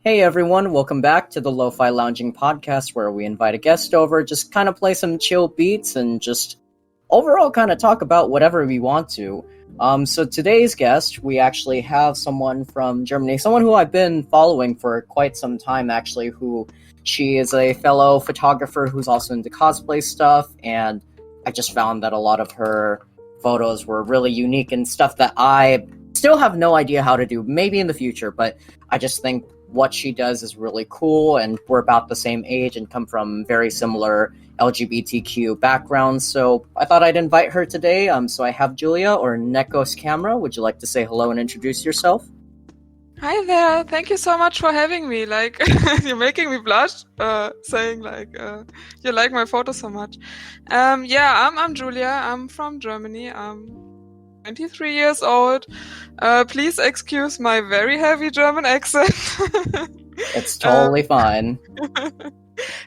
Hey everyone, welcome back to the Lo-Fi Lounging Podcast, where we invite a guest over, just kind of play some chill beats and just overall kind of talk about whatever we want to. So today's guest, we actually have someone from Germany, someone who I've been following for quite some time actually, she is a fellow photographer who's also into cosplay stuff, and I just found that a lot of her photos were really unique and stuff that I still have no idea how to do, maybe in the future, but I just think what she does is really cool, and we're about the same age and come from very similar LGBTQ backgrounds, so I thought I'd invite her today. So I have Julia, or Neko's camera. Would you like to say hello and introduce yourself? Hi there, thank you so much for having me. You're making me blush, saying you like my photo so much. I'm Julia, I'm from Germany, I'm 23 years old. Please excuse my very heavy German accent. It's totally fine.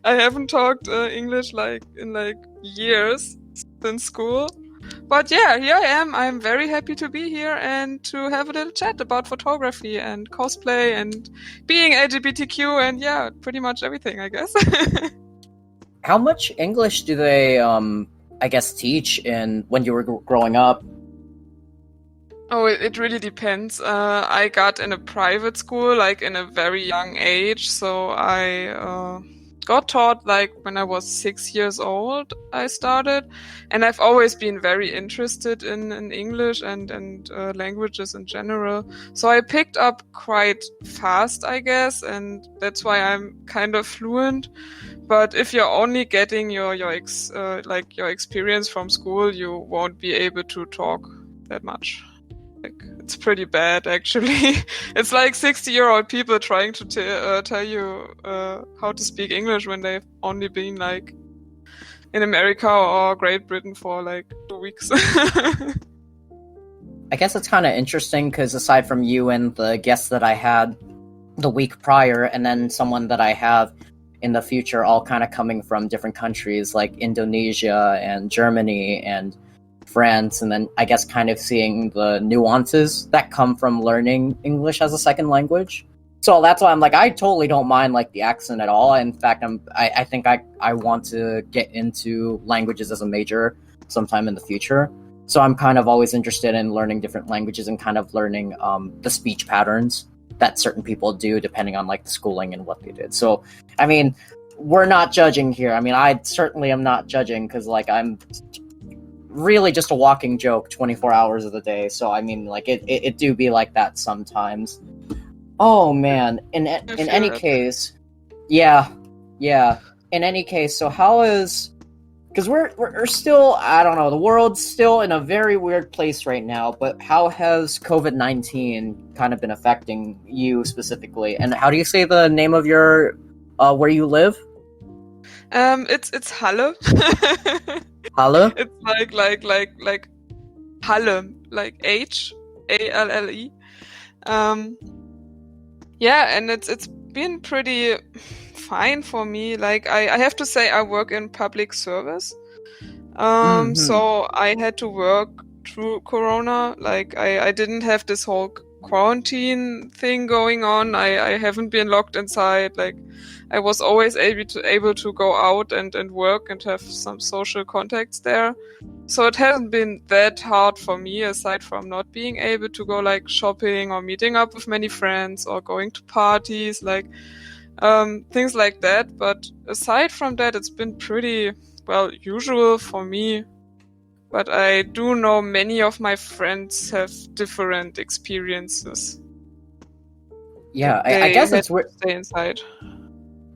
I haven't talked English in years since school. But yeah, here I am. I'm very happy to be here and to have a little chat about photography and cosplay and being LGBTQ and yeah, pretty much everything, I guess. How much English do they, teach when you were growing up? Oh, it really depends. I got in a private school, in a very young age, so I got taught when I was 6 years old. I started, and I've always been very interested in English and languages in general. So I picked up quite fast, I guess, and that's why I'm kind of fluent. But if you're only getting your experience from school, you won't be able to talk that much. It's pretty bad, actually. It's like 60-year-old people trying to tell you how to speak English when they've only been in America or Great Britain for 2 weeks. I guess it's kind of interesting because aside from you and the guests that I had the week prior, and then someone that I have in the future, all kind of coming from different countries like Indonesia and Germany and France, and then I guess kind of seeing the nuances that come from learning English as a second language. So that's why I'm I totally don't mind the accent at all. In fact, I think I want to get into languages as a major sometime in the future. So I'm kind of always interested in learning different languages and kind of learning the speech patterns that certain people do depending on the schooling and what they did. So, I mean, we're not judging here. I mean, I certainly am not judging because I'm really just a walking joke 24 hours of the day, so I mean it do be like that sometimes. Oh man, in any case, yeah, in any case, so how is, because we're still, I don't know, the world's still in a very weird place right now, but how has COVID-19 kind of been affecting you specifically, and how do you say the name of your where you live? It's Halle. Halle? It's like Halle, like Halle. Yeah, and it's been pretty fine for me. I have to say I work in public service. So I had to work through Corona. I didn't have this whole quarantine thing going on. I haven't been locked inside. I was always able to go out and work and have some social contacts there. So it hasn't been that hard for me, aside from not being able to go shopping or meeting up with many friends or going to parties, things like that. But aside from that, it's been pretty, usual for me. But I do know many of my friends have different experiences. Yeah, I guess it's weird. Stay inside.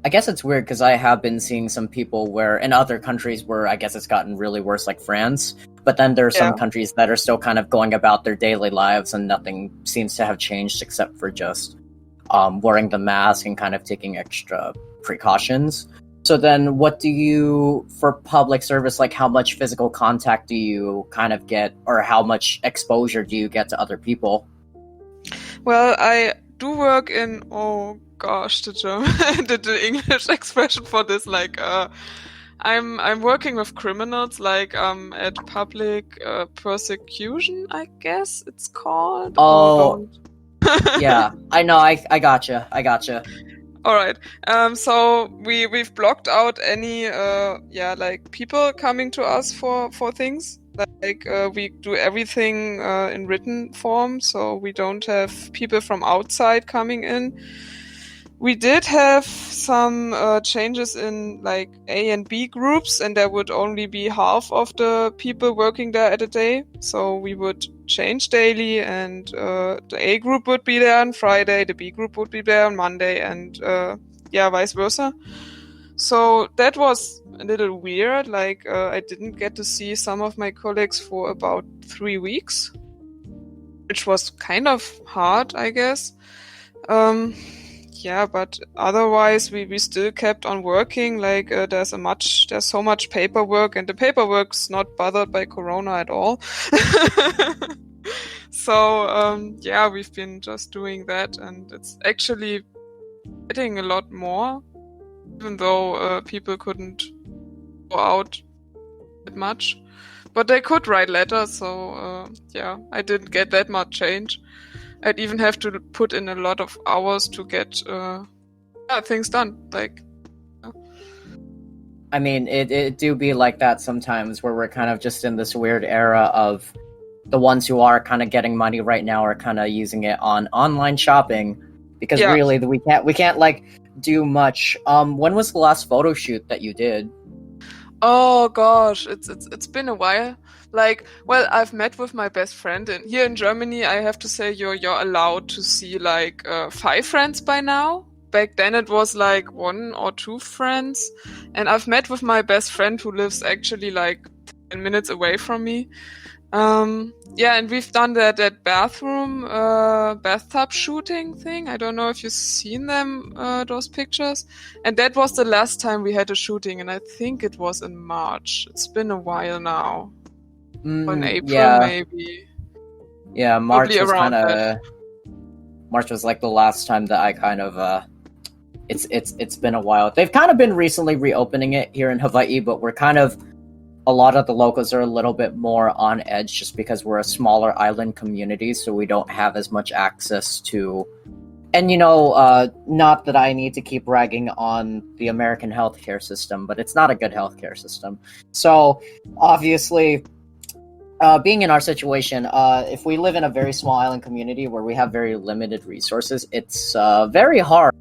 I guess it's weird because I have been seeing some people where in other countries where I guess it's gotten really worse, like France, but then there are some countries that are still kind of going about their daily lives and nothing seems to have changed except for just wearing the mask and kind of taking extra precautions. So then what do you, for public service, how much physical contact do you kind of get, or how much exposure do you get to other people? Well, I do work in, the English expression for this, I'm working with criminals, at public persecution, I guess it's called. Oh, yeah, I know, I gotcha. All right. So we've blocked out any like people coming to us for things. Like we do everything in written form, so we don't have people from outside coming in. We did have some changes in like A and B groups, and there would only be half of the people working there at a day. So we would change daily, and the A group would be there on Friday, the B group would be there on Monday, and vice versa. So that was a little weird. Like I didn't get to see some of my colleagues for about 3 weeks, which was kind of hard, I guess. But otherwise we still kept on working. Like there's so much paperwork, and the paperwork's not bothered by Corona at all. So we've been just doing that, and it's actually getting a lot more, even though people couldn't go out that much. But they could write letters, so I didn't get that much change. I'd even have to put in a lot of hours to get things done. Like, I mean, it do be like that sometimes, where we're kind of just in this weird era of the ones who are kind of getting money right now are kind of using it on online shopping, because really we can't like do much. When was the last photo shoot that you did? Oh gosh, it's been a while. Like, well, I've met with my best friend, and here in Germany, I have to say you're allowed to see like 5 friends by now. Back then it was like 1 or 2 friends, and I've met with my best friend who lives actually like 10 minutes away from me. And we've done that bathtub shooting thing. I don't know if you've seen them, those pictures. And that was the last time we had a shooting, and I think it was in March. It's been a while now. In April, maybe. Yeah, March was kind of... March was like the last time that I kind of... It's been a while. They've kind of been recently reopening it here in Hawaii, but we're kind of... A lot of the locals are a little bit more on edge just because we're a smaller island community, so we don't have as much access to... And, not that I need to keep ragging on the American healthcare system, but it's not a good healthcare system. So, obviously, being in our situation, if we live in a very small island community where we have very limited resources, it's very hard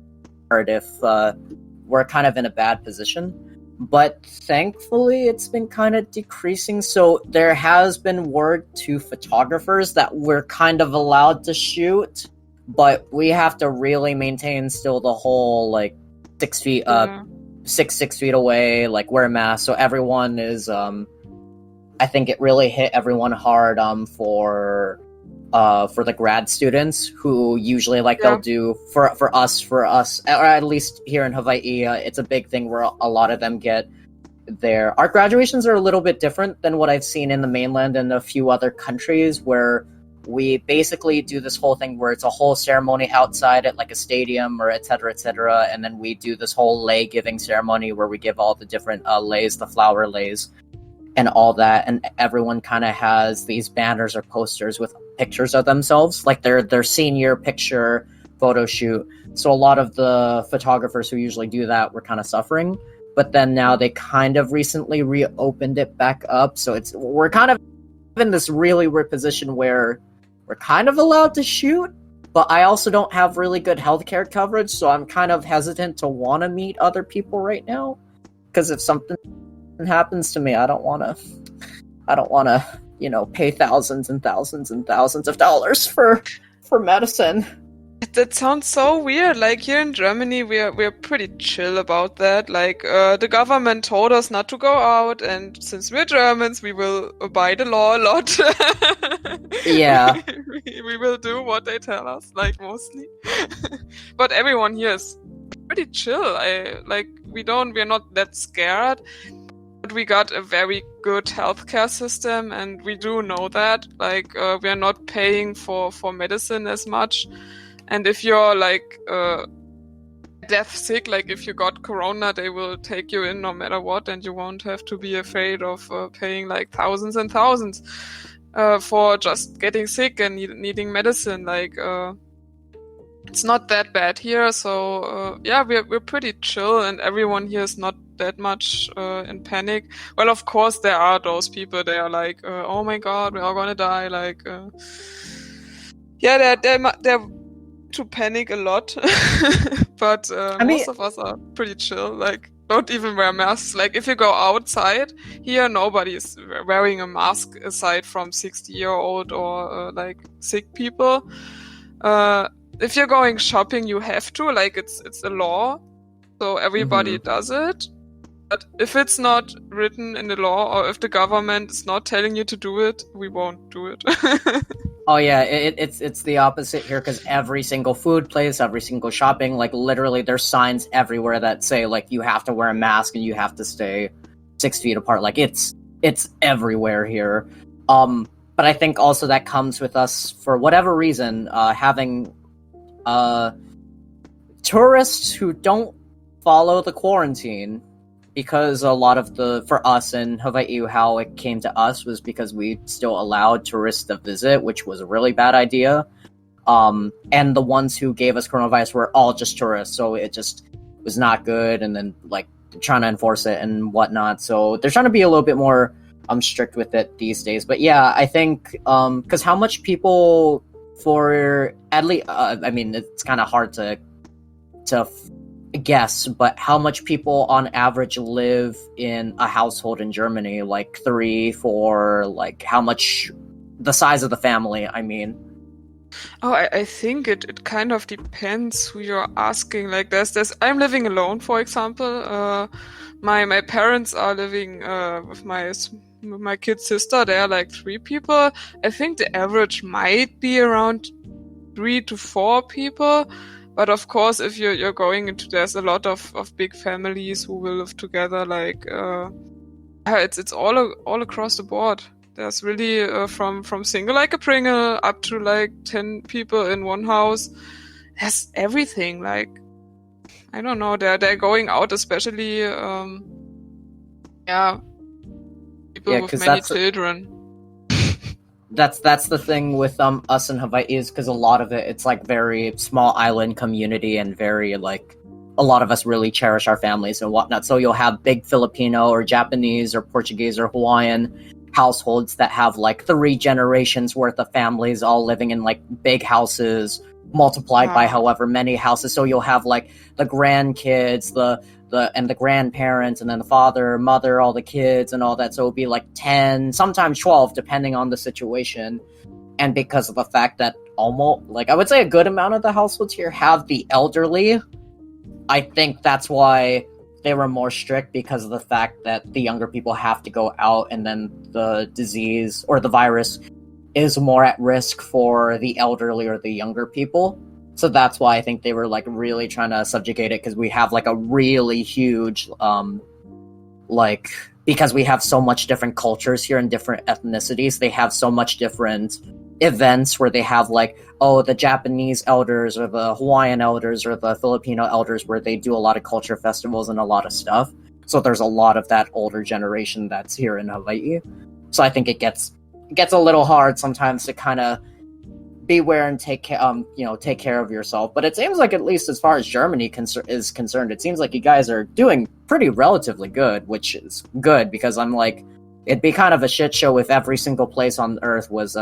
if we're kind of in a bad position. But thankfully, it's been kind of decreasing. So there has been word to photographers that we're kind of allowed to shoot, but we have to really maintain still the whole, like, 6 feet, 6 feet away, like, wear a mask. So everyone is, I think it really hit everyone hard, for the grad students who usually they'll do for us, or at least here in Hawaii, it's a big thing where a lot of them get our graduations are a little bit different than what I've seen in the mainland and a few other countries, where we basically do this whole thing where it's a whole ceremony outside at like a stadium or et cetera, and then we do this whole lei giving ceremony where we give all the different leis, the flower leis, and all that, and everyone kind of has these banners or posters with pictures of themselves, like their senior picture photo shoot. So a lot of the photographers who usually do that were kind of suffering, but then now they kind of recently reopened it back up, so we're kind of in this really weird position where we're kind of allowed to shoot, but I also don't have really good healthcare coverage, so I'm kind of hesitant to want to meet other people right now, because if something happens to me, I don't want to pay thousands and thousands and thousands of dollars for medicine. That sounds so weird. Like, here in Germany, we're pretty chill about that. Like, the government told us not to go out, and since we're Germans, we will obey the law a lot. Yeah. we will do what they tell us, like, mostly. But everyone here is pretty chill. We're not that scared. But we got a very good healthcare system, and we do know that. Like, we are not paying for medicine as much. And if you're death sick, like if you got corona, they will take you in no matter what, and you won't have to be afraid of paying like thousands and thousands for just getting sick and needing medicine. Like, it's not that bad here. So yeah, we're pretty chill, and everyone here is not that much in panic. Well, of course there are those people. They are like, oh my god, we are gonna die. Like, yeah, they're to panic a lot. But most of us are pretty chill. Like, don't even wear masks. Like, if you go outside here, nobody is wearing a mask aside from 60-year-old or like sick people. If you're going shopping, you have to. Like, it's a law, so everybody does it. But if it's not written in the law, or if the government is not telling you to do it, we won't do it. Oh yeah, it's the opposite here, because every single food place, every single shopping, like literally there's signs everywhere that say like you have to wear a mask and you have to stay 6 feet apart. Like it's everywhere here. But I think also that comes with us, for whatever reason, having tourists who don't follow the quarantine. Because a lot of for us in Hawaii, how it came to us was because we still allowed tourists to visit, which was a really bad idea. And the ones who gave us coronavirus were all just tourists, so it just was not good. And then like trying to enforce it and whatnot. So they're trying to be a little bit more strict with it these days. But yeah, I think because how much people for at least I mean, it's kind of hard to guess, but how much people on average live in a household in Germany? Like 3, 4, like how much, the size of the family, I mean. Oh, I think it kind of depends who you're asking. Like there's I'm living alone, for example. My parents are living with my kid sister. They are like 3 people. I think the average might be around 3 to 4 people. But of course, if you're going into, there's a lot of big families who will live together. Like it's all across the board. There's really from single like a Pringle up to like 10 people in one house. There's everything. Like, I don't know. They're going out, especially people with many children. That's the thing with us in Hawaii, is because a lot of it's like very small island community, and very like a lot of us really cherish our families and whatnot. So you'll have big Filipino or Japanese or Portuguese or Hawaiian households that have like 3 generations worth of families all living in like big houses multiplied by however many houses. So you'll have like the grandkids, the grandparents, and then the father, mother, all the kids and all that. So it'll be like 10, sometimes 12, depending on the situation. And because of the fact that almost, like, I would say a good amount of the households here have the elderly, I think that's why they were more strict, because of the fact that the younger people have to go out, and then the disease or the virus is more at risk for the elderly or the younger people. So that's why I think they were like really trying to subjugate it, because we have like a really huge, because we have so much different cultures here and different ethnicities, they have so much different events where they have like, oh, the Japanese elders or the Hawaiian elders or the Filipino elders, where they do a lot of culture festivals and a lot of stuff. So there's a lot of that older generation that's here in Hawaii. So I think it gets a little hard sometimes to kind of beware and take care of yourself. But it seems like, at least as far as Germany is concerned, it seems like you guys are doing pretty relatively good, which is good, because I'm like, it'd be kind of a shit show if every single place on Earth was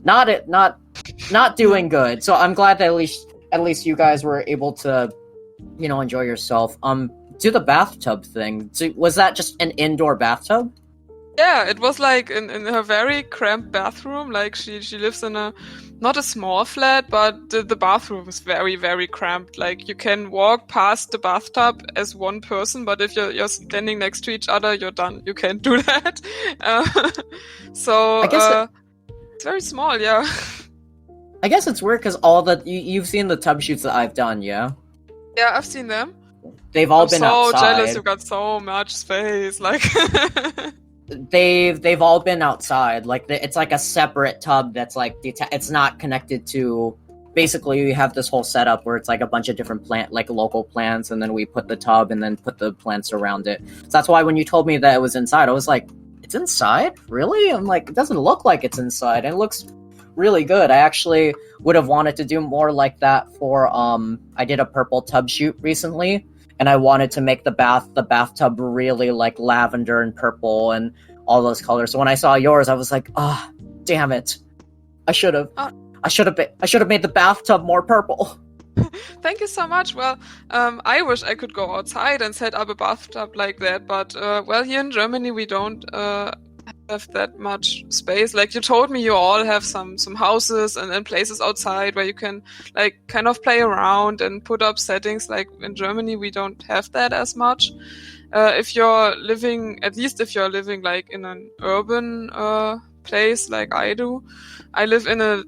not doing good. So I'm glad that at least you guys were able to, enjoy yourself. Do the bathtub thing. So was that just an indoor bathtub? Yeah, it was like in her very cramped bathroom. Like she lives in not a small flat, but the bathroom is very, very cramped. Like you can walk past the bathtub as one person, but if you're standing next to each other, you're done. You can't do that. So I guess it's very small, yeah. I guess it's weird because all that you've seen the tub shoots that I've done, yeah? Yeah, I've seen them. They've all been outside. I'm so jealous. You've got so much space. Like. They've all been outside. Like it's like a separate tub that's like it's not connected to. Basically, we have this whole setup where it's like a bunch of different local plants, and then we put the tub and then put the plants around it. So that's why when you told me that it was inside, I was like, "It's inside? Really?" I'm like, "It doesn't look like it's inside. And it looks really good. I actually would have wanted to do more like that for I did a purple tub shoot recently, and I wanted to make the bathtub really like lavender and purple and all those colors. So when I saw yours, I was like, ah, oh, damn it. I should have made the bathtub more purple. Thank you so much. Well, I wish I could go outside and set up a bathtub like that, but well, here in Germany we don't have that much space. Like you told me, you all have some houses and places outside where you can like kind of play around and put up settings. Like in Germany, we don't have that as much. If you're living like in an urban place like I do, I live in a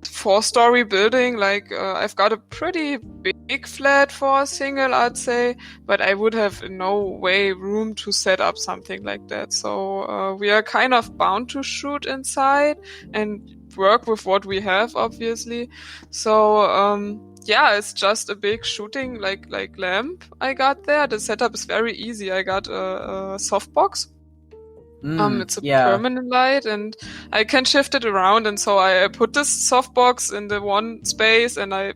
4-story building. Like I've got a pretty big flat for a single, I'd say, but I would have in no way room to set up something like that. So we are kind of bound to shoot inside and work with what we have, obviously. So yeah, it's just a big shooting like lamp I got there. The setup is very easy. I got a softbox. It's a permanent light, and I can shift it around. And so I put this softbox in the one space, and I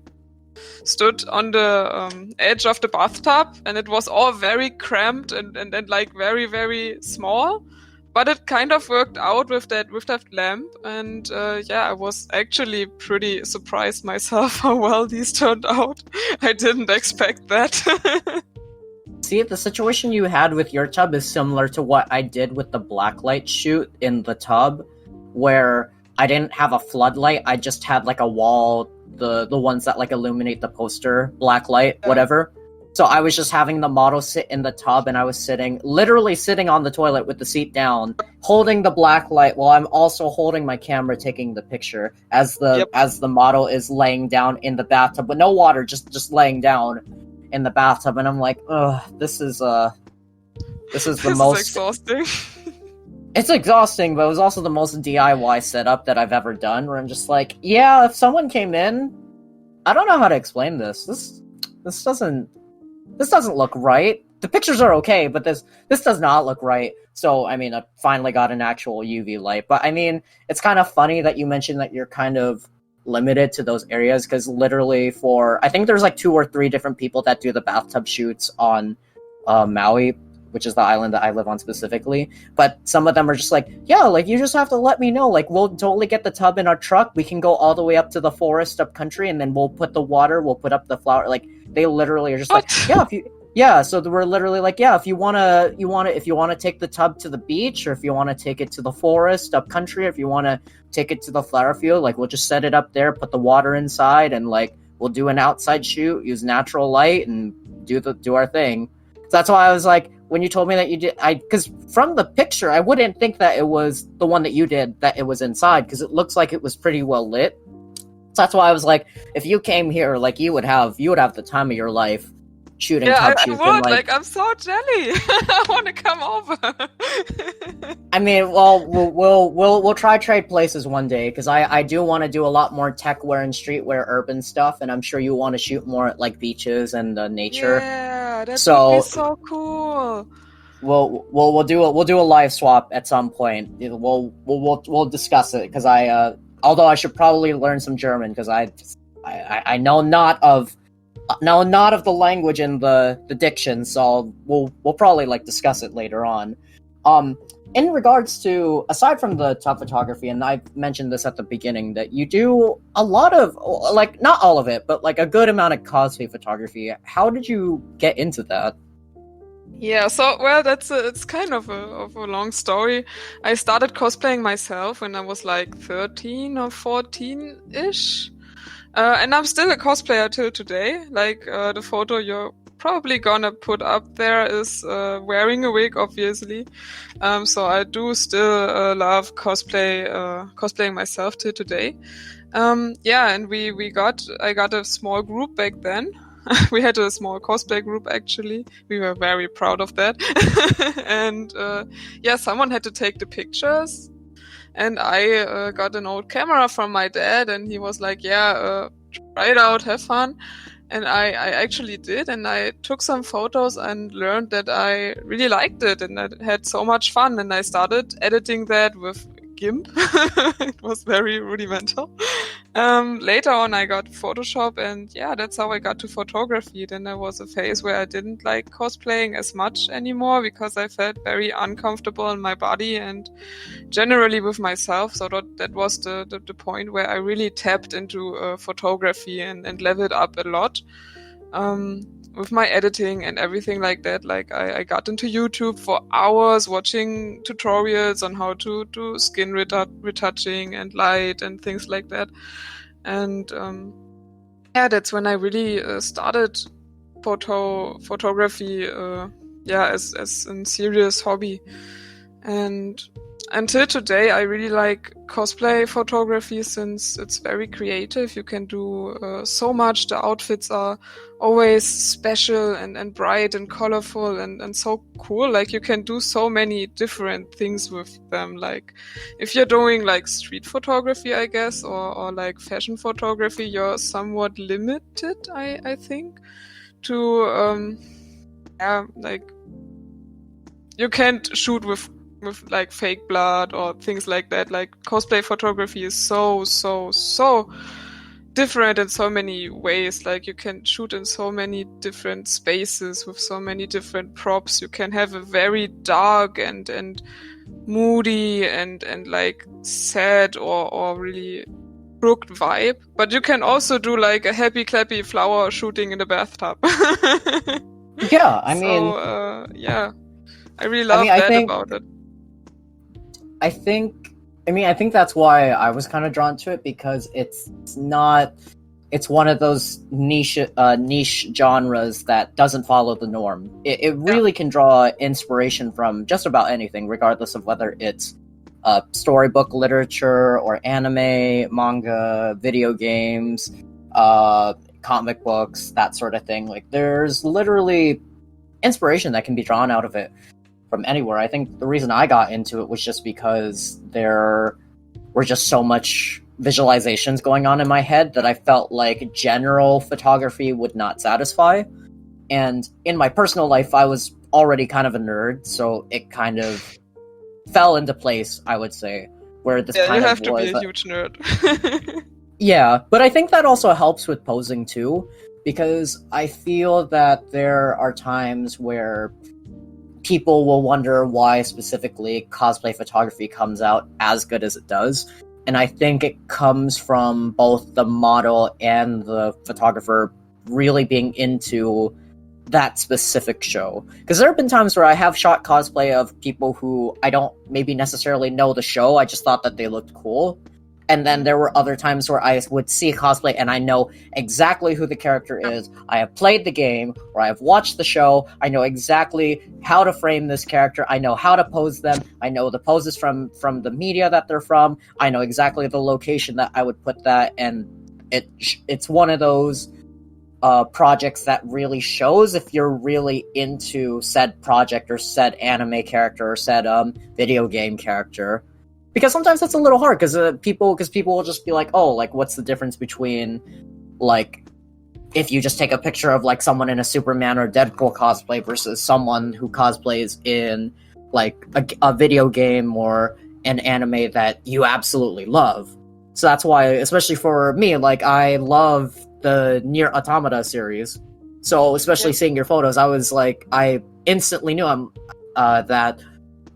stood on the edge of the bathtub, and it was all very cramped and like very, very small. But it kind of worked out with that lamp, and yeah, I was actually pretty surprised myself how well these turned out. I didn't expect that. See, the situation you had with your tub is similar to what I did with the blacklight shoot in the tub, where I didn't have a floodlight. I just had like a wall, the ones that like illuminate the poster, blacklight, whatever. So I was just having the model sit in the tub, and I was literally sitting on the toilet with the seat down, holding the blacklight while I'm also holding my camera, taking the picture as the model is laying down in the bathtub with no water, just laying down in the bathtub. And I'm like, ugh, this is the most exhausting. It's exhausting, but it was also the most DIY setup that I've ever done, where I'm just like, yeah, if someone came in, I don't know how to explain this. This doesn't look right. The pictures are okay, but this does not look right. So, I mean, I finally got an actual UV light. But I mean, it's kind of funny that you mentioned that you're kind of limited to those areas, because literally I think there's like 2 or 3 different people that do the bathtub shoots on Maui, which is the island that I live on specifically. But some of them are just like, yeah, like you just have to let me know. Like we'll totally get the tub in our truck. We can go all the way up to the forest up country, and then we'll put the water, we'll put up the flower. Like they literally are just like, yeah, so we're literally like, yeah, if you wanna take the tub to the beach, or if you wanna take it to the forest up country, or if you wanna take it to the flower field, like we'll just set it up there, put the water inside, and like we'll do an outside shoot, use natural light, and do our thing. So that's why I was like, when you told me that you did, because from the picture, I wouldn't think that it was the one that you did, that it was inside, because it looks like it was pretty well lit. So that's why I was like, if you came here, like you would have the time of your life shooting tub shoots. I would. Like I'm so jelly. I want to come over. I mean, well, we'll try trade places one day, because I do want to do a lot more tech wear and streetwear urban stuff, and I'm sure you want to shoot more at like beaches and nature. Yeah, that would be so cool. We'll do a live swap at some point. We'll discuss it, because although I should probably learn some German, because I know not of the language and the diction, so we'll probably like discuss it later on. In regards to, aside from the tub photography, and I mentioned this at the beginning, that you do a lot of, like, not all of it, but like a good amount of cosplay photography. How did you get into that? Yeah, so, well, it's kind of a long story. I started cosplaying myself when I was like 13 or 14-ish. And I'm still a cosplayer till today. Like, the photo you're probably gonna put up there is wearing a wig, obviously. So I do still love cosplaying myself till today. Yeah, and I got a small group back then. We had a small cosplay group, actually. We were very proud of that. And yeah, someone had to take the pictures. And I got an old camera from my dad, and he was like, yeah, try it out, have fun. And I actually did, and I took some photos and learned that I really liked it, and I had so much fun. And I started editing that with GIMP. It was very rudimental. Later on, I got Photoshop, and yeah, that's how I got to photography. Then there was a phase where I didn't like cosplaying as much anymore because I felt very uncomfortable in my body and generally with myself. So that was the point where I really tapped into photography and leveled up a lot. With my editing and everything like that. Like I got into YouTube for hours watching tutorials on how to do skin retouching and light and things like that. And yeah, that's when I really started photography as a serious hobby. And until today, I really like cosplay photography since it's very creative. You can do so much. The outfits are always special and bright and colorful and so cool. Like you can do so many different things with them. Like if you're doing like street photography, I guess, or like fashion photography, you're somewhat limited, I think, to like you can't shoot with like fake blood or things like that. Like cosplay photography is so different in so many ways. Like you can shoot in so many different spaces with so many different props. You can have a very dark and moody and like sad or really crooked vibe, but you can also do like a happy clappy flower shooting in the bathtub. Yeah, I mean, yeah, I really love about it. I think that's why I was kind of drawn to it, because it's one of those niche genres that doesn't follow the norm. It really can draw inspiration from just about anything, regardless of whether it's storybook literature or anime, manga, video games, comic books, that sort of thing. Like there's literally inspiration that can be drawn out of it from anywhere. I think the reason I got into it was just because there were just so much visualizations going on in my head that I felt like general photography would not satisfy. And in my personal life, I was already kind of a nerd, so it kind of fell into place, I would say, where this kind of was. You have to be a huge nerd. Yeah, but I think that also helps with posing too, because I feel that there are times where people will wonder why specifically cosplay photography comes out as good as it does. And I think it comes from both the model and the photographer really being into that specific show. Because there have been times where I have shot cosplay of people who I don't maybe necessarily know the show, I just thought that they looked cool. And then there were other times where I would see cosplay and I know exactly who the character is. I have played the game, or I have watched the show. I know exactly how to frame this character. I know how to pose them. I know the poses from the media that they're from. I know exactly the location that I would put that. And it's one of those projects that really shows if you're really into said project or said anime character or said video game character. Because sometimes that's a little hard, because people will just be like, oh, like, what's the difference between, like, if you just take a picture of, like, someone in a Superman or Deadpool cosplay versus someone who cosplays in, like, a video game or an anime that you absolutely love. So that's why, especially for me, like, I love the Nier Automata series. So, especially seeing your photos, I was like, I instantly knew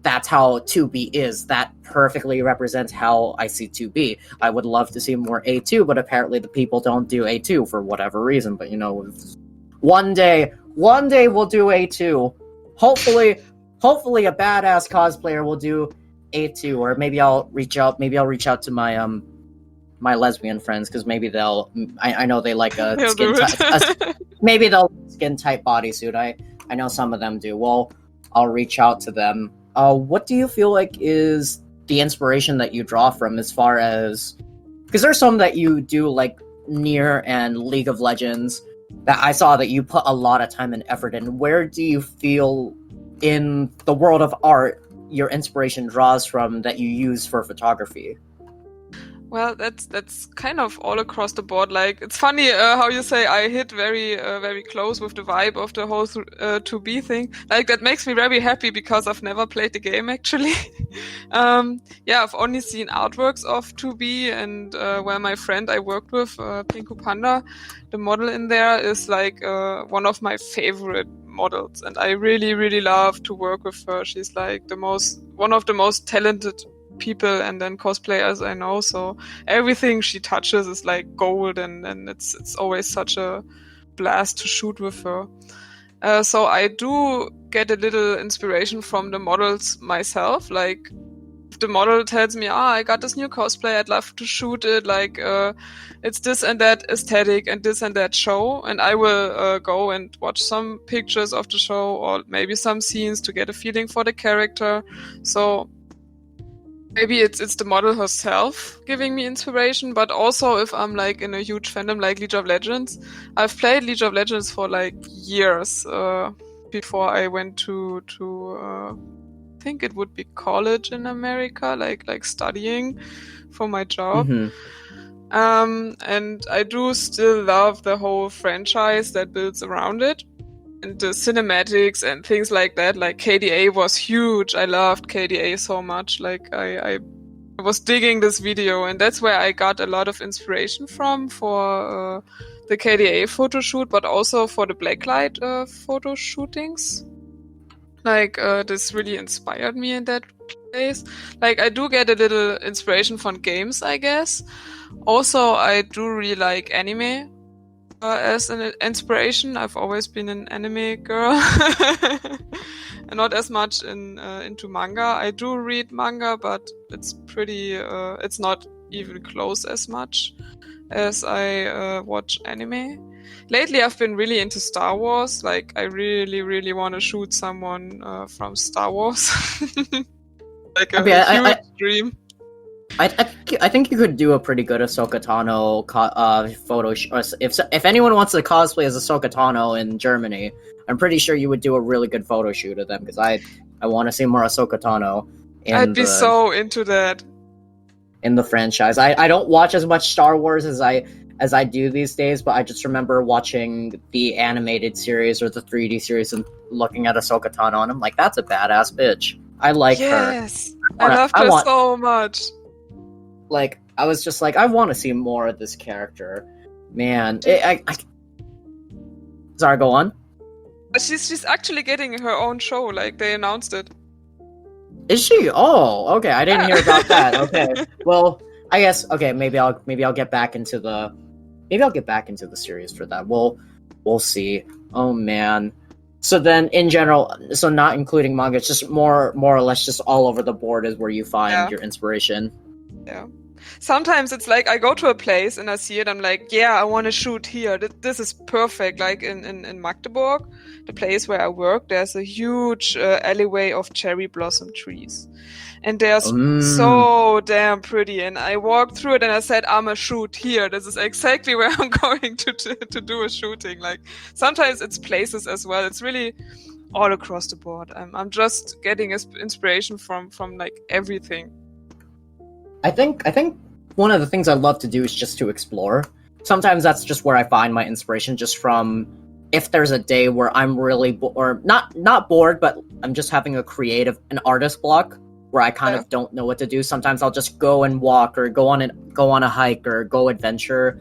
that's how 2B is. That perfectly represents how I see 2B. I would love to see more A2, but apparently the people don't do A2 for whatever reason. But you know, one day we'll do A2. Hopefully a badass cosplayer will do A2, or maybe I'll reach out to my my lesbian friends, because maybe they'll. I know they like a skin tight. Maybe they'll skin tight bodysuit. I know some of them do. Well, I'll reach out to them. What do you feel like is the inspiration that you draw from, as far as, because there's some that you do like Nier and League of Legends that I saw that you put a lot of time and effort in. Where do you feel in the world of art your inspiration draws from that you use for photography? Well, that's kind of all across the board. Like, it's funny how you say I hit very close with the vibe of the whole 2B thing. Like, that makes me very happy because I've never played the game actually. Yeah, I've only seen artworks of 2B, and where my friend I worked with, Pinku Panda, the model in there is like one of my favorite models, and I really love to work with her. She's like one of the most talented people and then cosplayers I know, so everything she touches is like gold, and it's always such a blast to shoot with her. So I do get a little inspiration from the models myself. Like, if the model tells me, I got this new cosplay, I'd love to shoot it, like it's this and that aesthetic and this and that show, and I will go and watch some pictures of the show or maybe some scenes to get a feeling for the character. So maybe it's the model herself giving me inspiration, but also if I'm like in a huge fandom like League of Legends. I've played League of Legends for like years before I went to I think it would be college in America, like studying for my job. And I do still love the whole franchise that builds around it. And the cinematics and things like that, like KDA was huge. I loved KDA so much. Like I was digging this video, and that's where I got a lot of inspiration from for the KDA photo shoot, but also for the blacklight photo shootings. Like this really inspired me in that place. Like, I do get a little inspiration from games, I guess. Also, I do really like anime. As an inspiration, I've always been an anime girl, and not as much into manga. I do read manga, but it's it's not even close as much as I watch anime. Lately, I've been really into Star Wars. Like, I really want to shoot someone from Star Wars. Like a huge dream. I think you could do a pretty good Ahsoka Tano photo. If anyone wants to cosplay as Ahsoka Tano in Germany, I'm pretty sure you would do a really good photo shoot of them, because I want to see more Ahsoka Tano. I'd be so into that. In the franchise, I don't watch as much Star Wars as I do these days, but I just remember watching the animated series or the 3D series and looking at Ahsoka Tano, and I'm like, that's a badass bitch. I like her. Yes, I loved her so much. Like, I was just like, I want to see more of this character, man. Sorry, go on. She's actually getting her own show. Like, they announced it. Is she? Oh, okay. I didn't hear about that. Okay. Well, I guess maybe I'll get back into the series for that. We'll see. Oh man. So then, in general, so not including manga, it's just more or less just all over the board is where you find your inspiration. Yeah. Sometimes it's like I go to a place and I see it, I'm like, yeah, I want to shoot here. This is perfect. Like in Magdeburg, the place where I work, there's a huge alleyway of cherry blossom trees. And they're so damn pretty. And I walked through it and I said, I'm a shoot here. This is exactly where I'm going to do a shooting. Like, sometimes it's places as well. It's really all across the board. I'm just getting inspiration from like everything. I think one of the things I love to do is just to explore. Sometimes that's just where I find my inspiration, just from if there's a day where I'm really or not bored, but I'm just having an artist block where I kind of don't know what to do. Sometimes I'll just go and walk or go on a hike or go adventure,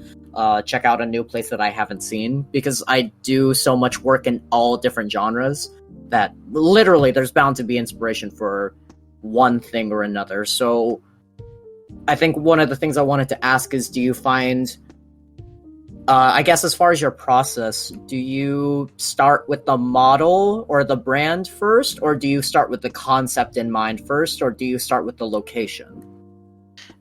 check out a new place that I haven't seen, because I do so much work in all different genres that literally there's bound to be inspiration for one thing or another. So I think one of the things I wanted to ask is, do you find, I guess as far as your process, do you start with the model or the brand first, or do you start with the concept in mind first, or do you start with the location?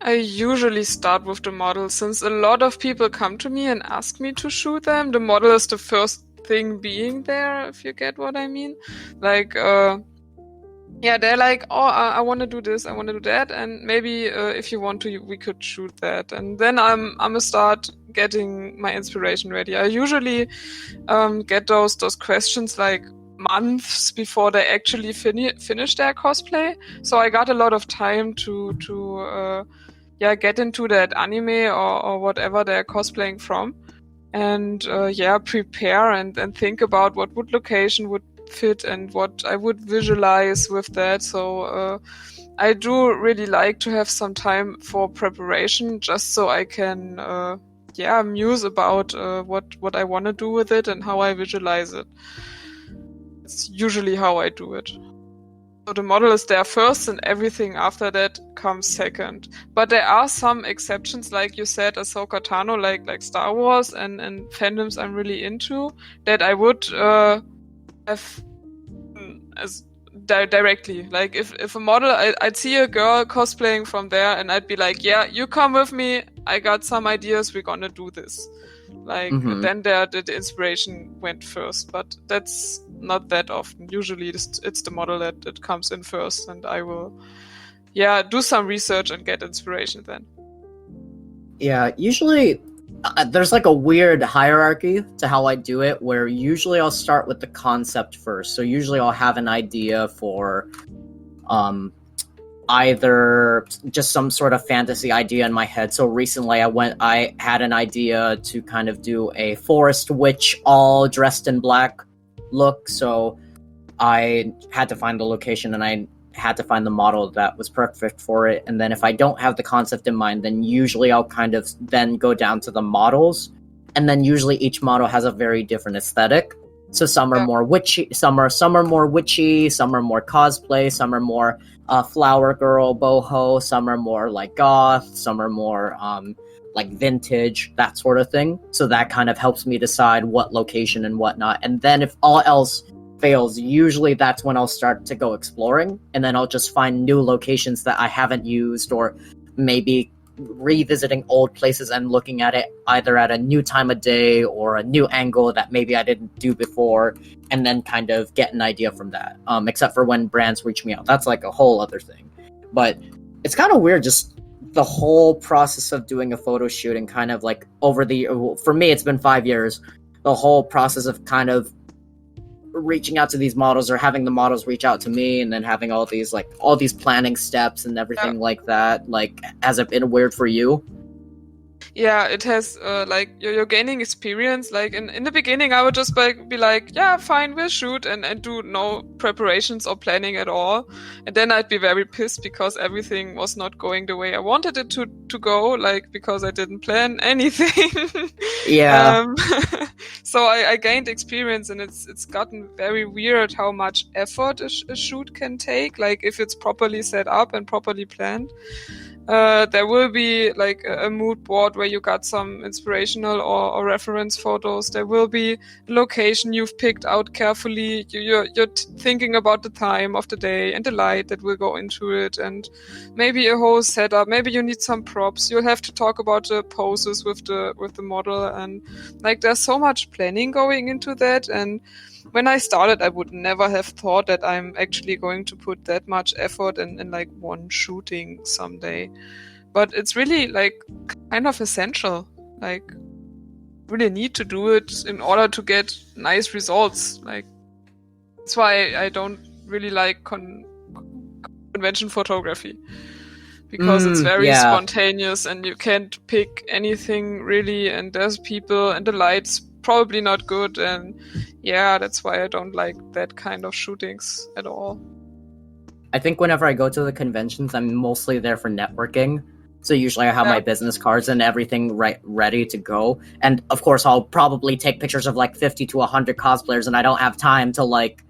I usually start with the model, since a lot of people come to me and ask me to shoot them. The model is the first thing being there, if you get what I mean. Like, yeah, they're like, oh, I want to do this, I want to do that, and maybe if you want to, we could shoot that. And then I'm gonna start getting my inspiration ready. I usually get those questions like months before they actually finish their cosplay. So I got a lot of time to get into that anime or whatever they're cosplaying from, and prepare and think about what location would fit and what I would visualize with that. So I do really like to have some time for preparation, just so I can muse about what I want to do with it and how I visualize it. It's usually how I do it. So the model is there first and everything after that comes second. But there are some exceptions, like you said, Ahsoka Tano, like Star Wars and fandoms I'm really into, that I would have as directly. Like if a model, I'd see a girl cosplaying from there and I'd be like, yeah, you come with me, I got some ideas, we're gonna do this. Like then the inspiration went first, but that's not that often. Usually it's the model that comes in first, and I will do some research and get inspiration then. Yeah, usually there's like a weird hierarchy to how I do it, where usually I'll start with the concept first. So usually I'll have an idea for either just some sort of fantasy idea in my head. So recently I had an idea to kind of do a forest witch all dressed in black look. So I had to find the location and I had to find the model that was perfect for it. And then if I don't have the concept in mind, then usually I'll kind of then go down to the models. And then usually each model has a very different aesthetic. So some are more witchy, some are more witchy, some are more cosplay, some are more flower girl, boho, some are more like goth, some are more like vintage, that sort of thing. So that kind of helps me decide what location and whatnot. And then if all else fails, usually that's when I'll start to go exploring, and then I'll just find new locations that I haven't used, or maybe revisiting old places and looking at it either at a new time of day or a new angle that maybe I didn't do before, and then kind of get an idea from that. Except for when brands reach me out, that's like a whole other thing. But it's kind of weird, just the whole process of doing a photo shoot, and kind of like for me it's been 5 years, the whole process of kind of reaching out to these models, or having the models reach out to me, and then having all these planning steps and everything like that. Like, has it been weird for you? Yeah, it has, like, you're gaining experience. Like, in the beginning, I would just be like, yeah, fine, we'll shoot, and do no preparations or planning at all. And then I'd be very pissed because everything was not going the way I wanted it to go, like, because I didn't plan anything. Yeah. So I gained experience, and it's gotten very weird how much effort a shoot can take, like, if it's properly set up and properly planned. There will be like a mood board where you got some inspirational or reference photos. There will be a location you've picked out carefully. You're thinking about the time of the day and the light that will go into it, and maybe a whole setup. Maybe you need some props. You'll have to talk about the poses with the model, and like there's so much planning going into that. And when I started, I would never have thought that I'm actually going to put that much effort in like one shooting someday. But it's really like kind of essential. Like, really need to do it in order to get nice results. Like, that's why I don't really like convention photography. Because it's very spontaneous and you can't pick anything really, and there's people and the light's probably not good, and that's why I don't like that kind of shootings at all. I think whenever I go to the conventions, I'm mostly there for networking. So usually I have my business cards and everything ready to go. And of course, I'll probably take pictures of like 50 to 100 cosplayers, and I don't have time to like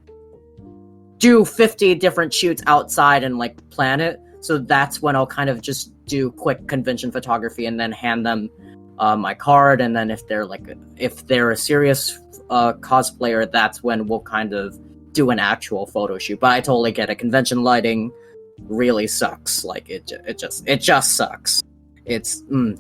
do 50 different shoots outside and like plan it. So that's when I'll kind of just do quick convention photography and then hand them my card. And then if they're a serious cosplayer, that's when we'll kind of do an actual photo shoot. But I totally get it. Convention lighting really sucks. Like it just sucks. And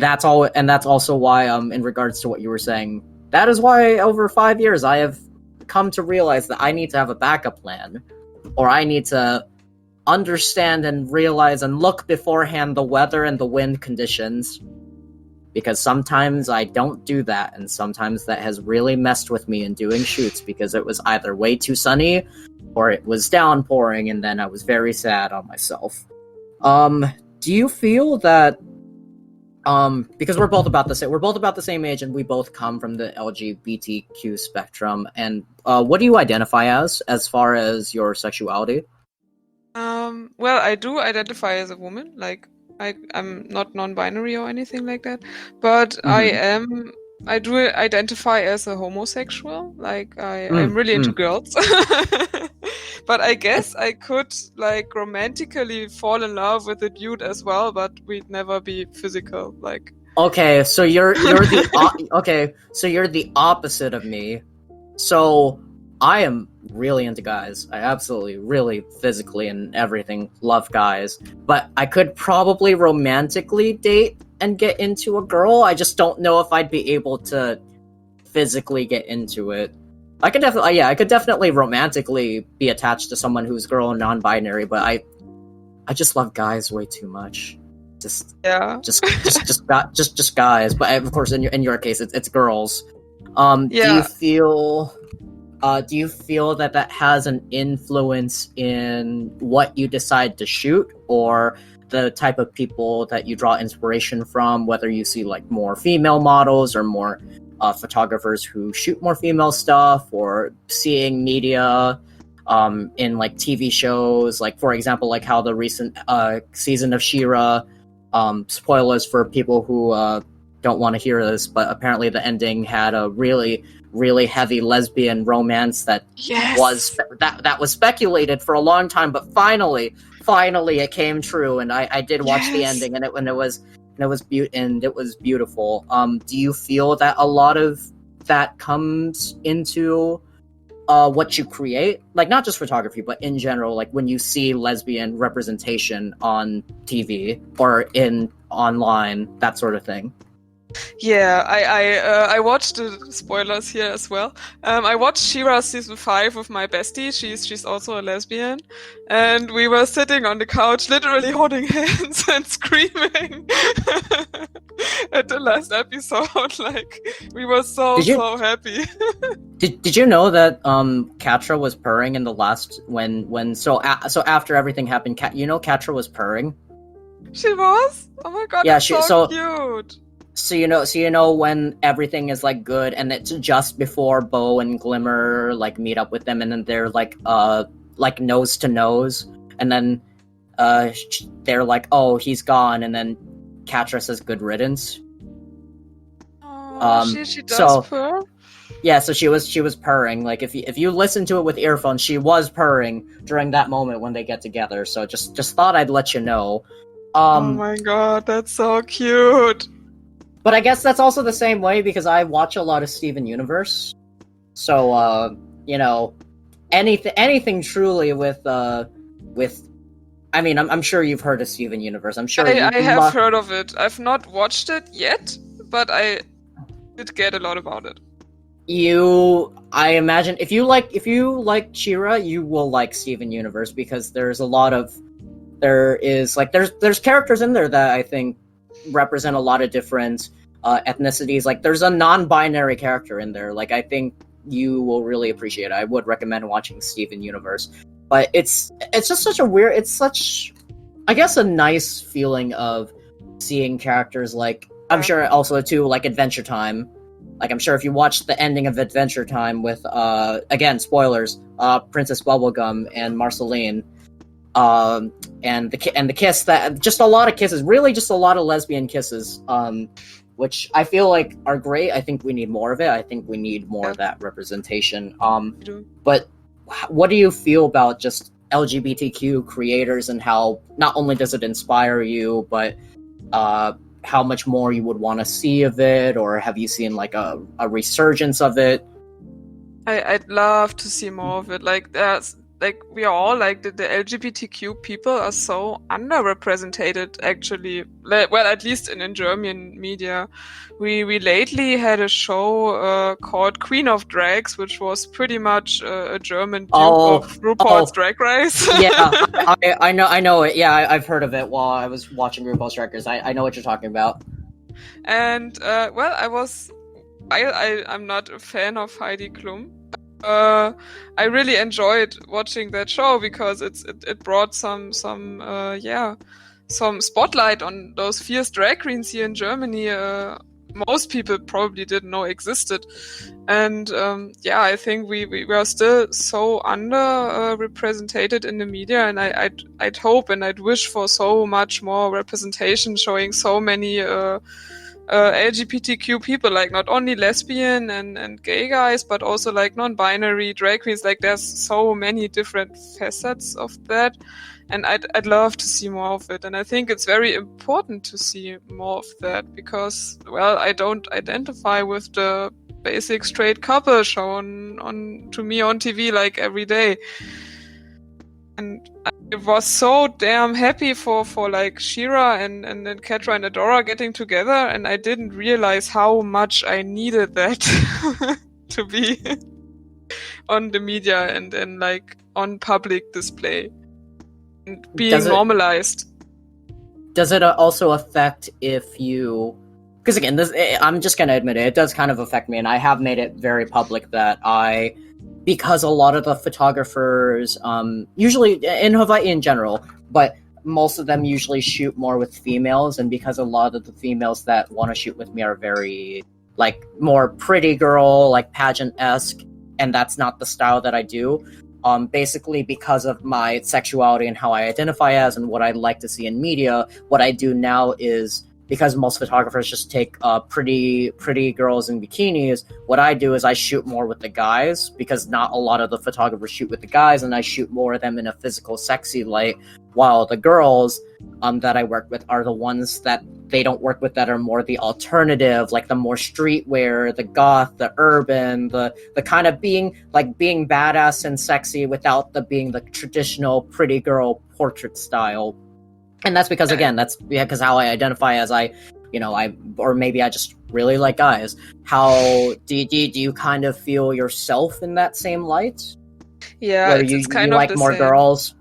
that's all. And that's also why in regards to what you were saying, that is why over 5 years I have come to realize that I need to have a backup plan, or I need to understand and realize and look beforehand the weather and the wind conditions, because sometimes I don't do that, and sometimes that has really messed with me in doing shoots, because it was either way too sunny or it was downpouring, and then I was very sad on myself. Do you feel that because we're both about the same age, and we both come from the LGBTQ spectrum, and what do you identify as far as your sexuality? Well, I do identify as a woman. Like, I'm not non-binary or anything like that, but Mm-hmm. I do identify as a homosexual. Like, I'm Mm, really into mm. girls. But I guess I could, like, romantically fall in love with a dude as well, but we'd never be physical. Like, Okay, so you're the opposite of me. So I am really into guys. I absolutely, really physically and everything love guys. But I could probably romantically date and get into a girl. I just don't know if I'd be able to physically get into it. I could definitely romantically be attached to someone who's girl and non-binary, but I just love guys way too much. Just yeah. just guys. But of course, in your case, it's girls. Yeah. Do you feel that that has an influence in what you decide to shoot, or the type of people that you draw inspiration from? Whether you see like more female models or more photographers who shoot more female stuff, or seeing media in like TV shows, like for example, like how the recent season of She-Ra, spoilers for people who don't want to hear this, but apparently the ending had a really heavy lesbian romance that Yes. that was speculated for a long time, but finally it came true, and I did watch the Yes. ending, and it was beautiful. Do you feel that a lot of that comes into what you create, like not just photography but in general, like when you see lesbian representation on TV or in online, that sort of thing? Yeah, I watched the spoilers here as well. I watched She-Ra season 5 with my bestie. She's also a lesbian, and we were sitting on the couch, literally holding hands and screaming at the last episode. Like, we were so Did you so happy. did you know that Katra was purring in the last so after everything happened, Katra was purring? She was. Oh my god, Yeah, it's she so so cute. when everything is like good, and it's just before Bo and Glimmer like meet up with them, and then they're like nose to nose, and then they're like, oh, he's gone, and then Katra says good riddance. Oh, she does So purr. yeah, so she was purring. Like if you listen to it with earphones, she was purring during that moment when they get together. So just thought I'd let you know. Oh my god, that's so cute. But I guess that's also the same way because I watch a lot of Steven Universe. So anything truly with I mean, I'm sure you've heard of Steven Universe. I'm sure I have heard of it. I've not watched it yet, but I did get a lot about it. I imagine if you like She-Ra, you will like Steven Universe because there's characters in there that I think represent a lot of different ethnicities. Like there's a non-binary character in there. Like I think you will really appreciate it. I would recommend watching Steven Universe. But it's just such a weird. It's such, I guess, a nice feeling of seeing characters like I'm sure also too like Adventure Time. Like I'm sure if you watched the ending of Adventure Time with again spoilers, Princess Bubblegum and Marceline, and the kiss, that just a lot of kisses, really just a lot of lesbian kisses, which I feel like are great. I think we need more of it. I think we need more of that representation. But what do you feel about just LGBTQ creators and how not only does it inspire you, but how much more you would want to see of it, or have you seen like a resurgence of it? I'd love to see more of it. Like there's like we are all like the LGBTQ people are so underrepresented actually. Well, at least in German media. We lately had a show called Queen of Drags, which was pretty much a German dupe of RuPaul's Drag Race. Yeah, I know it. Yeah, I've heard of it while I was watching RuPaul's Drag Race. I know what you're talking about. And well, I'm not a fan of Heidi Klum. I really enjoyed watching that show because it brought some some spotlight on those fierce drag queens here in Germany. Most people probably didn't know existed, and I think we are still so under represented in the media, and I'd hope and I'd wish for so much more representation, showing so many LGBTQ people, like not only lesbian and gay guys, but also like non-binary drag queens. Like there's so many different facets of that, and I'd love to see more of it. And I think it's very important to see more of that because, well, I don't identify with the basic straight couple shown to me on TV like every day. And I was so damn happy for like Shira and then Ketra and Adora getting together, and I didn't realize how much I needed that to be on the media and like on public display and being normalized. Does it also affect if you... Because again, I'm just going to admit it does kind of affect me, and I have made it very public that because a lot of the photographers, usually in Hawaii in general, but most of them usually shoot more with females, and because a lot of the females that want to shoot with me are very, like, more pretty girl, like pageant-esque, and that's not the style that I do. Basically, because of my sexuality and how I identify as and what I like to see in media, what I do now is, because most photographers just take pretty girls in bikinis, what I do is I shoot more with the guys, because not a lot of the photographers shoot with the guys, and I shoot more of them in a physical, sexy light, while the girls that I work with are the ones that they don't work with, that are more the alternative, like the more streetwear, the goth, the urban, the kind of being badass and sexy without being the traditional pretty girl portrait style. And that's because, again, because how I identify as or maybe I just really like guys. How do you kind of feel yourself in that same light? Yeah, where it's kind you of like the more same. girls?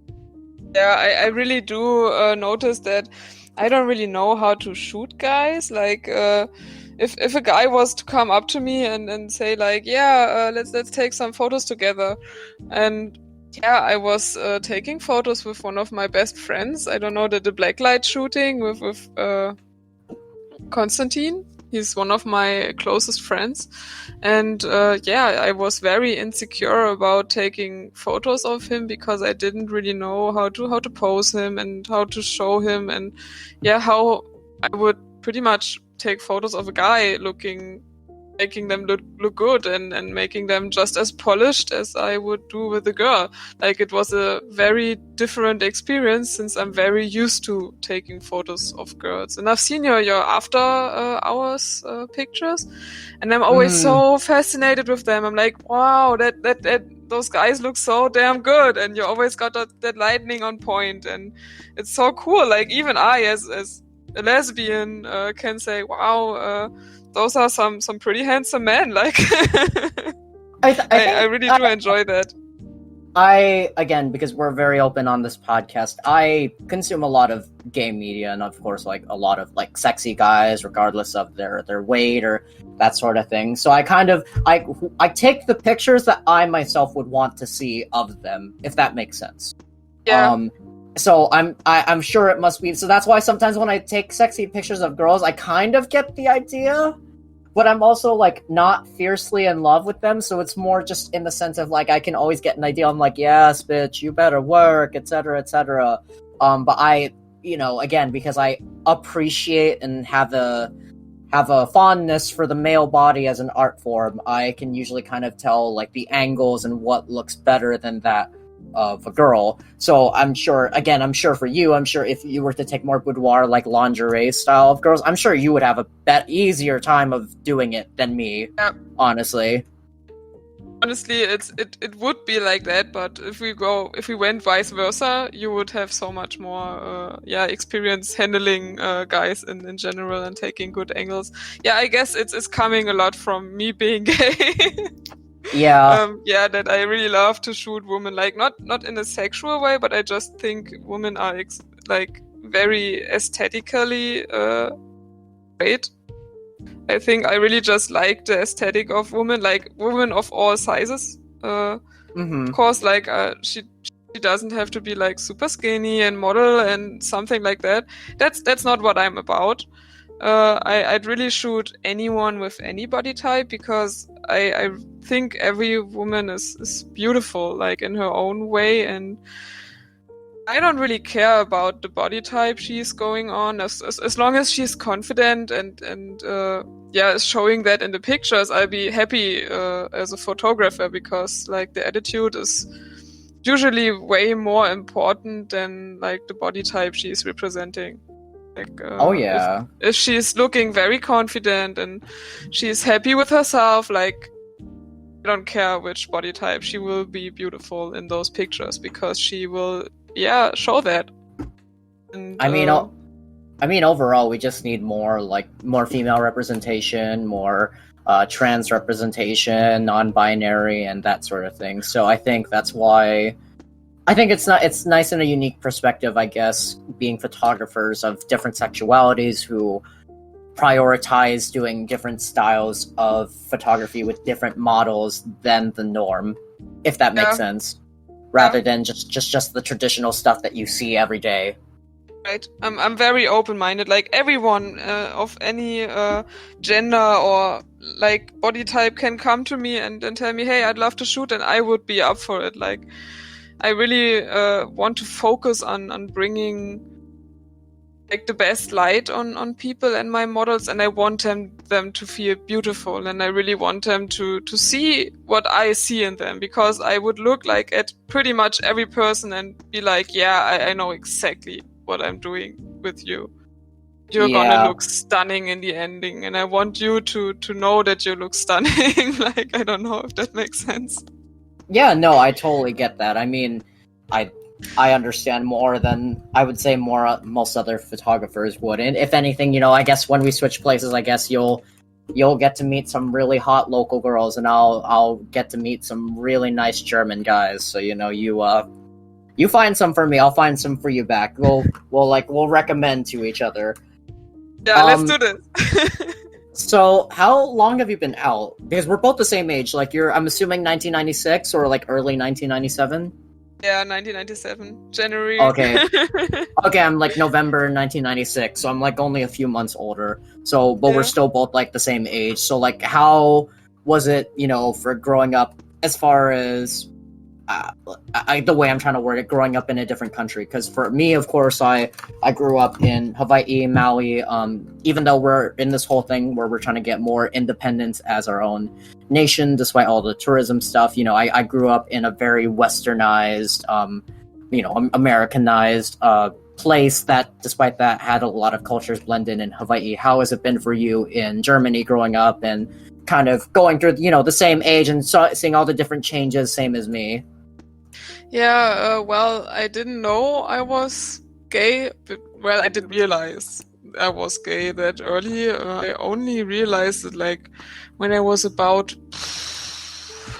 Yeah, I really do notice that I don't really know how to shoot guys. Like, if a guy was to come up to me and say like, let's take some photos together, and yeah, I was taking photos with one of my best friends. I don't know, the blacklight shooting with Konstantin. He's one of my closest friends. And I was very insecure about taking photos of him because I didn't really know how to pose him and how to show him, and how I would pretty much take photos of a guy making them look good and making them just as polished as I would do with a girl. Like, it was a very different experience since I'm very used to taking photos of girls. And I've seen your after hours pictures, and I'm always so fascinated with them. I'm like, wow, that those guys look so damn good, and you always got that lightning on point, and it's so cool. Like, even I as a lesbian can say, wow, those are some pretty handsome men. Like, I really do enjoy that. Again, because we're very open on this podcast, I consume a lot of gay media, and of course, like, a lot of like sexy guys, regardless of their weight or that sort of thing. So I kind of I take the pictures that I myself would want to see of them, if that makes sense. Yeah. So I'm sure it must be. So that's why sometimes when I take sexy pictures of girls, I kind of get the idea, but I'm also like not fiercely in love with them. So it's more just in the sense of like I can always get an idea. I'm like, yes, bitch, you better work, etc., etc. But I, again, because I appreciate and have a fondness for the male body as an art form, I can usually kind of tell like the angles and what looks better than that of a girl. So I'm sure for you, if you were to take more boudoir, like lingerie style of girls, I'm sure you would have a easier time of doing it than me. Yeah. Honestly, it would be like that, but if we went vice versa, you would have so much more experience handling guys in general and taking good angles. Yeah, I guess it's coming a lot from me being gay. Yeah. That I really love to shoot women, like not in a sexual way, but I just think women are like very aesthetically great. I think I really just like the aesthetic of women, like women of all sizes. Of course, like she doesn't have to be like super skinny and model and something like that. That's not what I'm about. I'd really shoot anyone with any body type, because I think every woman is beautiful, like in her own way, and I don't really care about the body type she's going on, as long as she's confident and is showing that in the pictures. I'll be happy as a photographer, because like the attitude is usually way more important than like the body type she's representing. Like, Oh yeah. if she's looking very confident and she's happy with herself, like, I don't care which body type, she will be beautiful in those pictures, because she will, show that. And, I mean, overall, we just need more female representation, more trans representation, non-binary, and that sort of thing. So I think that's why I think it's nice in a unique perspective, I guess, being photographers of different sexualities who prioritize doing different styles of photography with different models than the norm, if that makes sense, rather than just the traditional stuff that you see every day. Right. I'm very open-minded. Like, everyone of any gender or like body type can come to me and tell me, hey, I'd love to shoot, and I would be up for it. Like, I really want to focus on bringing like the best light on people and my models, and I want them to feel beautiful, and I really want them to see what I see in them, because I would look like at pretty much every person and be like, I know exactly what I'm doing with you. You're gonna look stunning in the ending, and I want you to know that you look stunning. Like, I don't know if that makes sense. Yeah, no, I totally get that. I mean, I understand more than I would say most other photographers would. And if anything, I guess when we switch places, I guess you'll get to meet some really hot local girls, and I'll get to meet some really nice German guys. So you find some for me, I'll find some for you back. We'll recommend to each other. Yeah, let's do this. So, how long have you been out? Because we're both the same age. Like, I'm assuming 1996 or like early 1997. Yeah, 1997, January. Okay. Okay, I'm like November 1996, so I'm like only a few months older. So, but we're still both like the same age. So, like, how was it, for growing up, as far as the way I'm trying to word it, growing up in a different country? Because for me, of course, I grew up in Hawaii, Maui. Even though we're in this whole thing where we're trying to get more independence as our own nation, despite all the tourism stuff, I grew up in a very westernized, Americanized place that, despite that, had a lot of cultures blended in Hawaii. How has it been for you in Germany growing up and kind of going through, the same age and seeing all the different changes, same as me? Yeah, well, I didn't know I was gay, but, well, I didn't realize I was gay that early. I only realized it like when I was about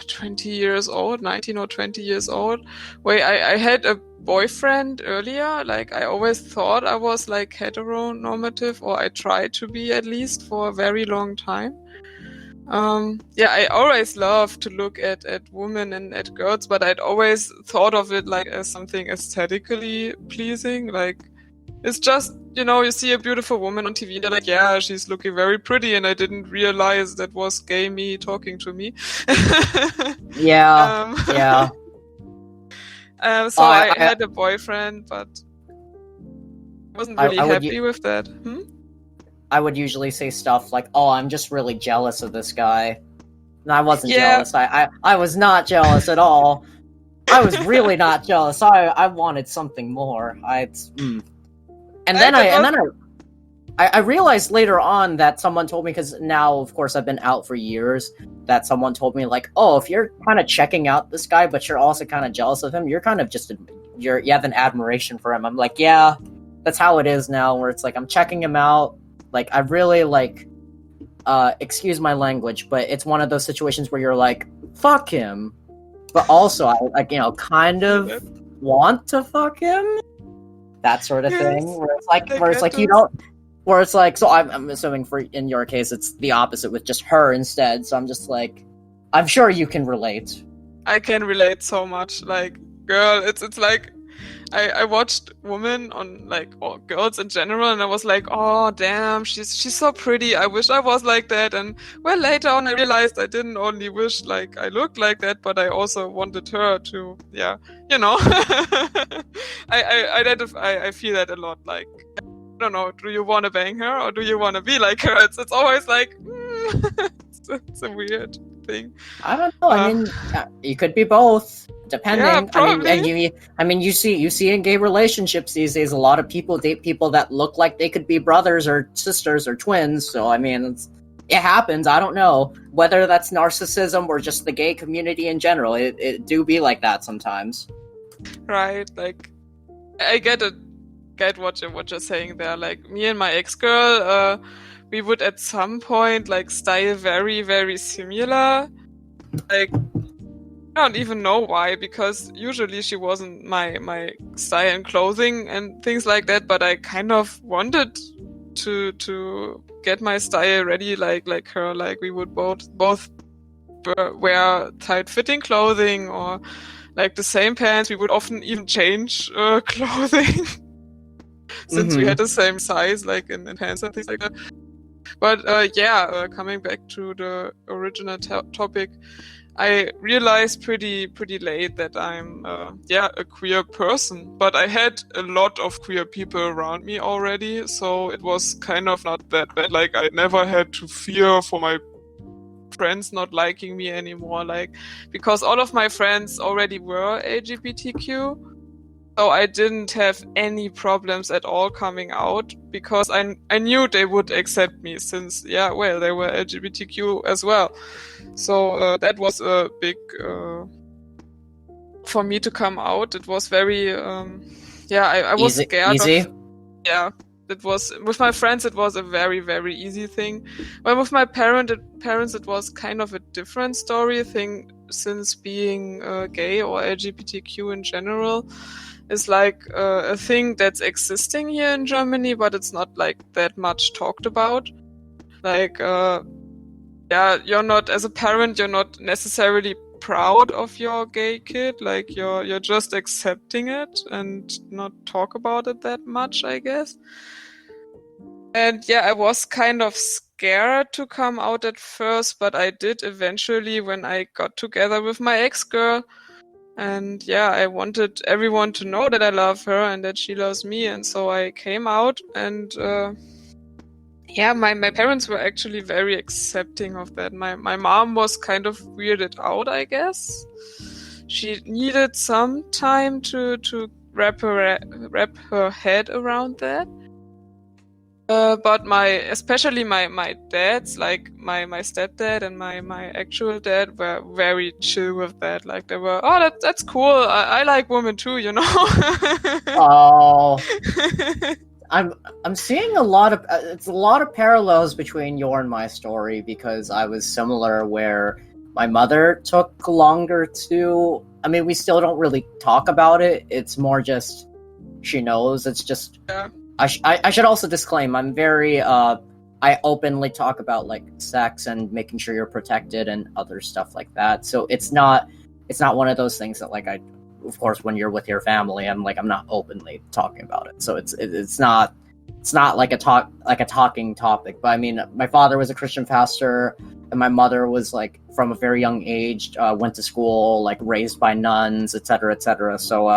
20 years old, 19 or 20 years old. Wait, I had a boyfriend earlier. Like, I always thought I was like heteronormative, or I tried to be at least for a very long time. I always loved to look at women and at girls, but I'd always thought of it like as something aesthetically pleasing. Like, it's just, you see a beautiful woman on TV, they're like, yeah, she's looking very pretty, and I didn't realize that was gay me talking to me. Yeah. So I had a boyfriend, but I wasn't really happy with that. I would usually say stuff like, "Oh, I'm just really jealous of this guy." And I wasn't jealous. I was not jealous at all. I was really not jealous. I wanted something more. And then I realized later on that someone told me, because now, of course, I've been out for years, that someone told me, like, oh, if you're kind of checking out this guy, but you're also kind of jealous of him, you're kind of just you have an admiration for him. I'm like, yeah, that's how it is now, where it's like I'm checking him out. Like, I really, like, excuse my language, but it's one of those situations where you're like, fuck him, but also I, like, kind of want to fuck him, that sort of thing, where it's like you don't, where it's like, so I'm assuming in your case it's the opposite with just her instead, so I'm just like, I'm sure you can relate. I can relate so much. Like, girl, it's like I watched women on like, or girls in general, and I was like, oh damn, she's so pretty. I wish I was like that. And well, later on, I realized I didn't only wish like I looked like that, but I also wanted her to, yeah, you know. I feel that a lot. Like, I don't know, do you want to bang her or do you want to be like her? It's always like, it's a weird thing. I don't know. I mean, you could be both, depending. Yeah, probably. I mean, you see in gay relationships these days, a lot of people date people that look like they could be brothers or sisters or twins. So I mean, it happens. I don't know whether that's narcissism or just the gay community in general. It do be like that sometimes. Right. Like, I get what you're saying there. Like, me and my ex-girl, we would at some point like style very, very similar. Like, I don't even know why, because usually she wasn't my style in clothing and things like that, but I kind of wanted to get my style ready like her. Like, we would both wear tight-fitting clothing, or like the same pants. We would often even change clothing since we had the same size, like in pants and things like that. But coming back to the original topic, I realized pretty late that I'm a queer person. But I had a lot of queer people around me already, so it was kind of not that bad. Like, I never had to fear for my friends not liking me anymore, like, because all of my friends already were LGBTQ. So I didn't have any problems at all coming out, because I knew they would accept me, since, they were LGBTQ as well. So that was a big, for me to come out. It was very, I was scared of. Yeah, it was, with my friends, it was a very, very easy thing. But with my parents, it was kind of a different story thing, since being gay or LGBTQ in general is like a thing that's existing here in Germany, but it's not like that much talked about. Like, you're not, as a parent, you're not necessarily proud of your gay kid. Like, you're just accepting it and not talk about it that much, I guess. And I was kind of scared to come out at first, but I did eventually when I got together with my ex-girl. And I wanted everyone to know that I love her and that she loves me. And so I came out, and my parents were actually very accepting of that. My mom was kind of weirded out, I guess. She needed some time to wrap her head around that. But especially my dads, like my stepdad and my actual dad, were very chill with that. Like, they were, oh, that's cool. I like women too, you know. Oh, I'm seeing a lot of parallels between your and my story, because I was similar, where my mother took longer to. I mean, we still don't really talk about it. It's more just she knows. It's just. Yeah. I should also disclaim, I'm very, I openly talk about, like, sex and making sure you're protected and other stuff like that. So it's not one of those things that, like, of course, when you're with your family, I'm not openly talking about it. So it's not like a talking topic. But I mean, my father was a Christian pastor, and my mother was, like, from a very young age, went to school, like, raised by nuns, etc., etc. So,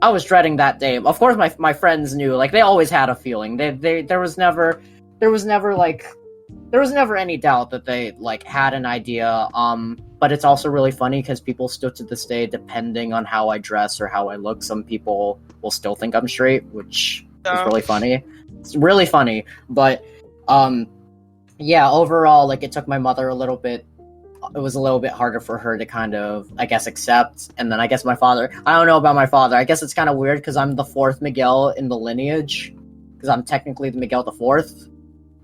I was dreading that day. Of course, my friends knew. Like, they always had a feeling. There was never any doubt that they, like, had an idea. But it's also really funny, because people still to this day, depending on how I dress or how I look, some people will still think I'm straight, which is really funny. It's really funny. But overall, like, it took my mother a little bit. It was a little bit harder for her to kind of, I guess, accept. And then I guess my father, I don't know about my father. I guess it's kind of weird, because I'm the fourth Miguel in the lineage, because I'm technically the Miguel the fourth.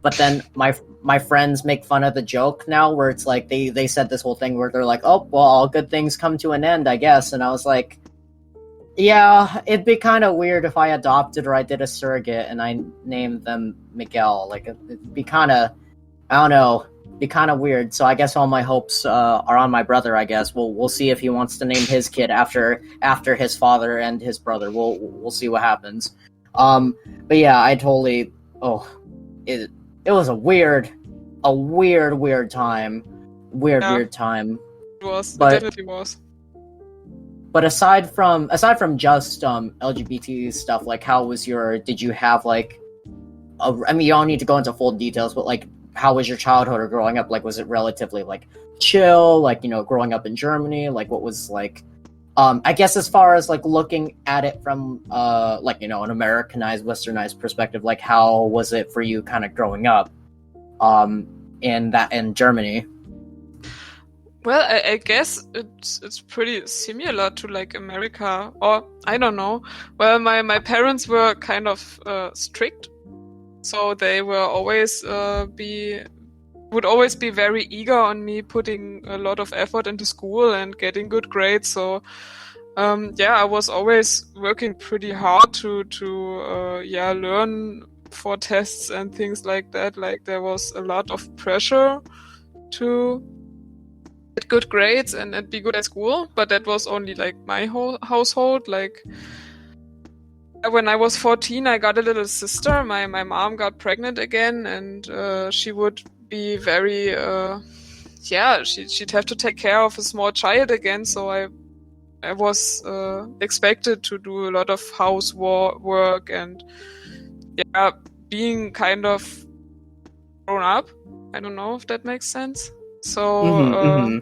But then my friends make fun of the joke now, where it's like they said this whole thing where they're like, oh, well, all good things come to an end, I guess. And I was like, yeah, it'd be kind of weird if I adopted or I did a surrogate and I named them Miguel. Like, it'd be kind of, I don't know. be kind of weird. So I guess all my hopes are on my brother. I guess we'll see if he wants to name his kid after his father and his brother. We'll see what happens. But yeah, I totally. Oh, it was a weird time. Weird time. It was. But, it definitely was. But aside from just LGBT stuff, like did you have like I mean, you don't need to go into full details, but like how was your childhood or growing up? Like was it relatively like chill, like, you know, growing up in Germany? Like what was like I guess as far as like looking at it from like, you know, an Americanized, westernized perspective, like how was it for you kind of growing up in Germany? Well, I guess it's pretty similar to like America, or I don't know. Well, my parents were kind of strict, so they were always would always be very eager on me putting a lot of effort into school and getting good grades. So yeah, I was always working pretty hard to learn for tests and things like that. Like there was a lot of pressure to get good grades and be good at school, but that was only like my whole household. Like when I was 14, I got a little sister. My mom got pregnant again, and she would be very she'd have to take care of a small child again. So I was expected to do a lot of housework and being kind of grown up. I don't know if that makes sense. So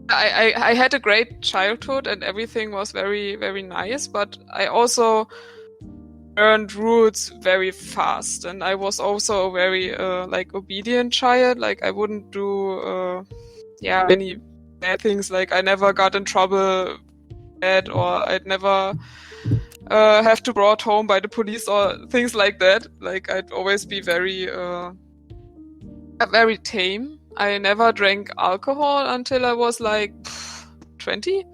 I had a great childhood and everything was very, very nice, but I also learned rules very fast, and I was also a very like obedient child. Like I wouldn't do any bad things. Like I never got in trouble bad, or I'd never have to brought home by the police or things like that. Like I'd always be very very tame. I never drank alcohol until I was like 20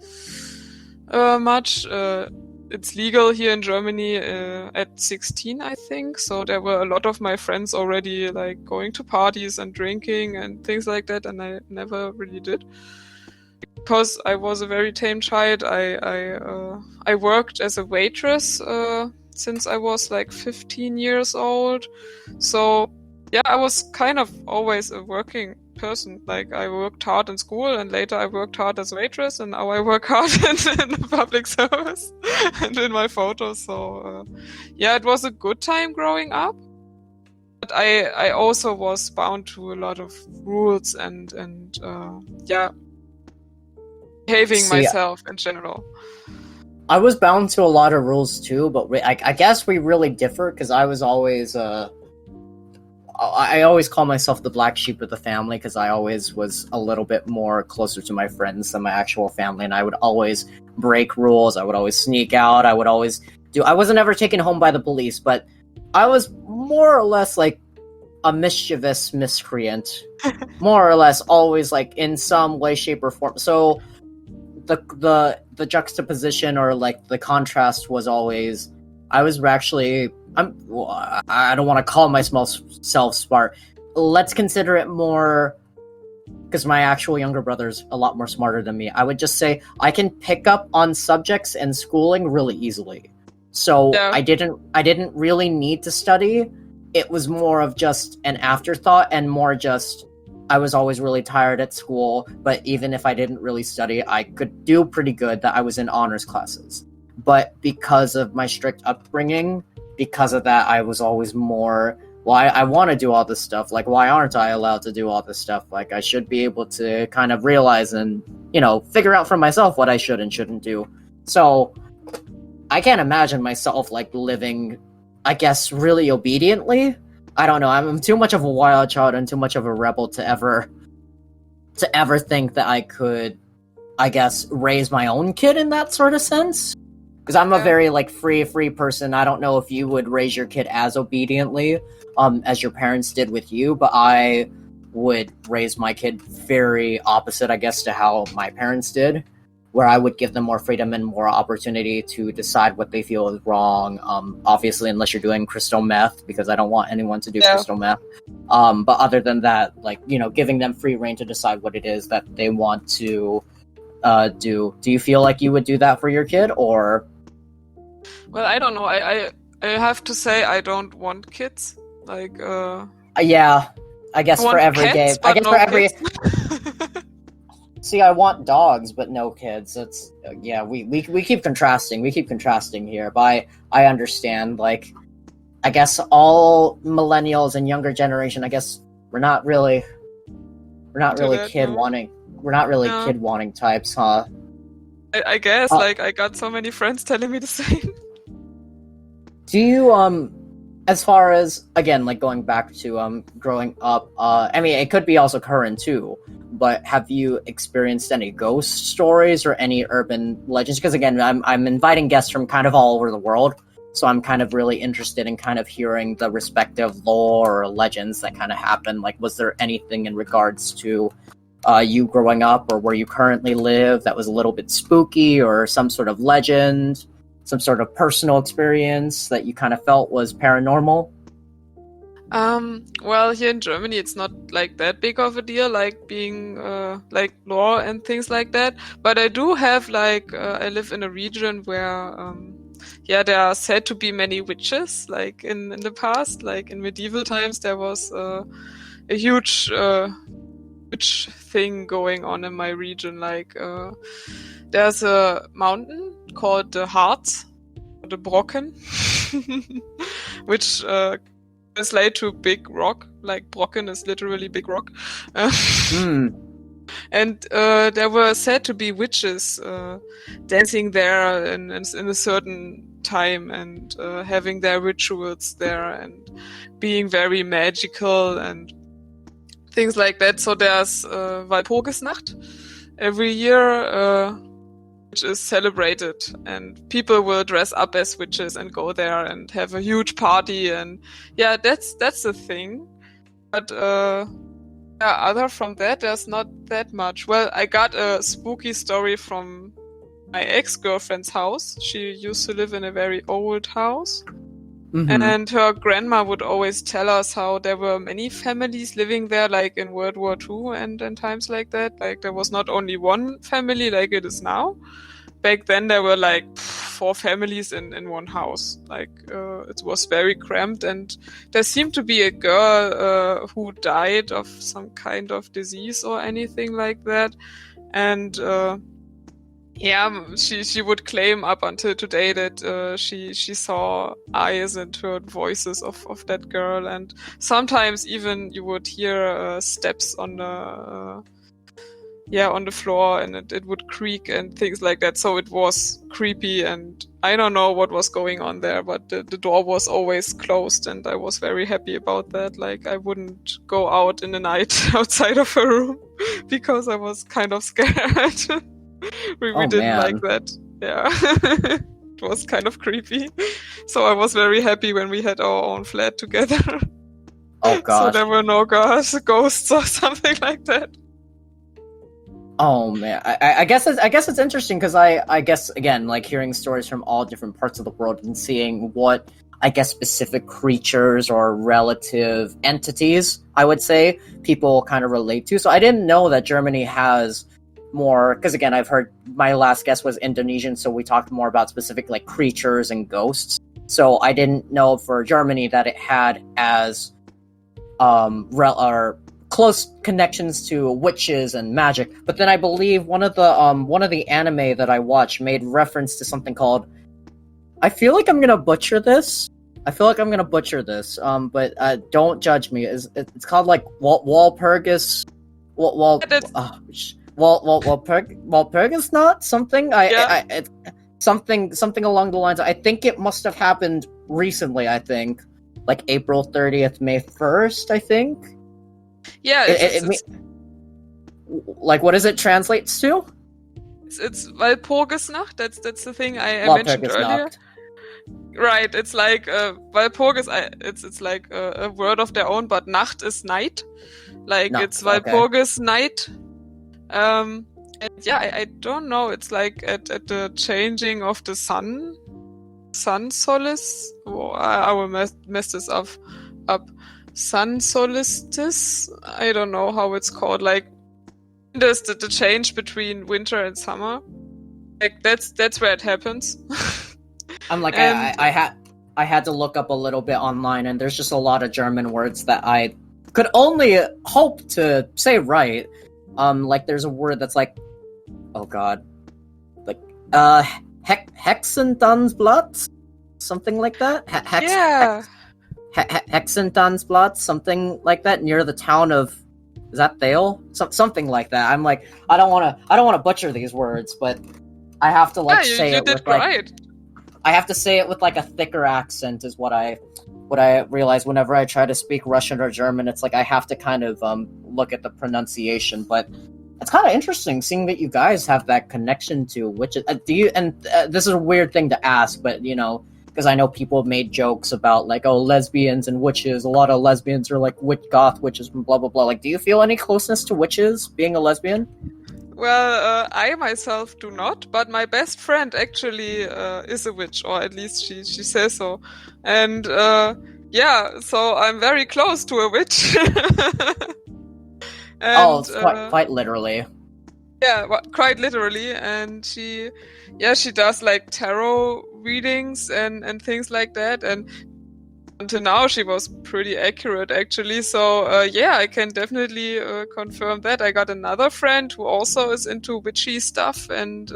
much. It's legal here in Germany at 16, I think. So there were a lot of my friends already like going to parties and drinking and things like that, and I never really did. Because I was a very tame child, I worked as a waitress since I was like 15 years old. So yeah, I was kind of always a working person. Like I worked hard in school, and later I worked hard as a waitress, and now I work hard in the public service and in my photos. So yeah, it was a good time growing up. But I also was bound to a lot of rules and behaving myself in general. I was bound to a lot of rules too, but I guess we really differ because I was always I always call myself the black sheep of the family because I always was a little bit more closer to my friends than my actual family, and I would always break rules. I would always sneak out. I wasn't ever taken home by the police, but I was more or less like a mischievous miscreant, more or less always like in some way, shape, or form. So the juxtaposition or like the contrast was always I don't want to call myself smart. Let's consider it more, because my actual younger brother's a lot more smarter than me. I would just say I can pick up on subjects and schooling really easily. So yeah. I didn't really need to study. It was more of just an afterthought, and more just I was always really tired at school, but even if I didn't really study, I could do pretty good that I was in honors classes. But because of my strict upbringing, because of that, I was always more, well, I want to do all this stuff. Like, why aren't I allowed to do all this stuff? Like, I should be able to kind of realize and, you know, figure out for myself what I should and shouldn't do. So, I can't imagine myself, like, living, I guess, really obediently. I don't know. I'm too much of a wild child and too much of a rebel to ever think that I could, I guess, raise my own kid in that sort of sense. Because I'm a very, like, free person. I don't know if you would raise your kid as obediently as your parents did with you, but I would raise my kid very opposite, I guess, to how my parents did. where I would give them more freedom and more opportunity to decide what they feel is wrong. Obviously, unless you're doing crystal meth, because I don't want anyone to do crystal meth. But other than that, like, you know, giving them free reign to decide what it is that they want to do. Do you feel like you would do that for your kid, or? Well, I don't know. I have to say I don't want kids. Like, yeah, I guess for every cats, game. I guess no for every. kids. See, I want dogs, but no kids. It's yeah. We keep contrasting. We keep contrasting here, but I understand. Like, I guess all millennials and younger generation. I guess we're not really kid wanting. We're not really kid wanting types, huh? I guess. Like, I got so many friends telling me the same. Do you as far as, again, like going back to growing up, I mean, it could be also current too, but have you experienced any ghost stories or any urban legends? Because again, I'm inviting guests from kind of all over the world, so I'm kind of really interested in kind of hearing the respective lore or legends that kind of happen. Like, was there anything in regards to you growing up or where you currently live that was a little bit spooky, or some sort of legend, some sort of personal experience that you kind of felt was paranormal? Well, here in Germany, it's not like that big of a deal, like being like lore and things like that. But I do have like I live in a region where there are said to be many witches. Like in the past, like in medieval times, there was a huge witch thing going on in my region. Like there's a mountain called the Harz, or the Brocken, which translate to big rock. Like Brocken is literally big rock. And there were said to be witches dancing there in a certain time, and having their rituals there, and being very magical and things like that. So there's Walpurgisnacht every year, which is celebrated, and people will dress up as witches and go there and have a huge party, and yeah, that's the thing. But other from that, there's not that much. Well, I got a spooky story from my ex-girlfriend's house. She used to live in a very old house. And her grandma would always tell us how there were many families living there, like in World War II and times like that. Like, there was not only one family like it is now. Back then, there were like 4 families in one house. Like, it was very cramped, and there seemed to be a girl who died of some kind of disease or anything like that. And she would claim up until today that she saw eyes and heard voices of that girl, and sometimes even you would hear steps on the floor, and it would creak and things like that. So it was creepy, and I don't know what was going on there, but the door was always closed, and I was very happy about that. Like, I wouldn't go out in the night outside of her room because I was kind of scared. we didn't like that. Yeah. It was kind of creepy. So I was very happy when we had our own flat together. Oh gosh. So there were no ghosts or something like that. Oh man, I guess it's interesting because I guess, again, like hearing stories from all different parts of the world and seeing what, I guess, specific creatures or relative entities, I would say, people kind of relate to. So I didn't know that Germany has more, because again, I've heard, my last guest was Indonesian, so we talked more about specific like creatures and ghosts. So I didn't know for Germany that it had as close connections to witches and magic. But then I believe one of the anime that I watched made reference to something called, I feel like I'm gonna butcher this. But don't judge me. It's called like Walpurgisnacht, something. It's something along the lines. I think it must have happened recently. I think like April 30th, May 1st. I think. Yeah, it's like, what does it translate to? It's Walpurgisnacht. That's the thing I mentioned earlier. Right, it's like Walpurgis. It's like a word of their own, but Nacht is night. Like, Nacht, it's Walpurgisnacht. And yeah, I don't know. It's like at the changing of the sun solace. Oh, I will mess this up. Sun solstice. I don't know how it's called. Like there's the change between winter and summer. Like that's where it happens. I'm like, And I had to look up a little bit online, and there's just a lot of German words that I could only hope to say right. Like there's a word that's like, oh god, like Hexendansblatt, something like that. yeah. Hexendansblatt, something like that, near the town of, is that Thale? Something like that. I'm like, I don't want to butcher these words, but I have to like Yeah, say you it did with like, right. I have to say it with like a thicker accent is what I realize whenever I try to speak Russian or German. It's like I have to kind of look at the pronunciation, but it's kind of interesting seeing that you guys have that connection to witches. Do you? And this is a weird thing to ask, but you know, because I know people have made jokes about like, oh, lesbians and witches. A lot of lesbians are like goth witches and blah blah blah. Like, do you feel any closeness to witches being a lesbian? Well, I myself do not, but my best friend actually is a witch, or at least she says so. And yeah, so I'm very close to a witch. Oh, And it's quite literally. yeah, quite literally. And she does like tarot readings and things like that. And until now, she was pretty accurate, actually. So, yeah, I can definitely confirm that. I got another friend who also is into witchy stuff, and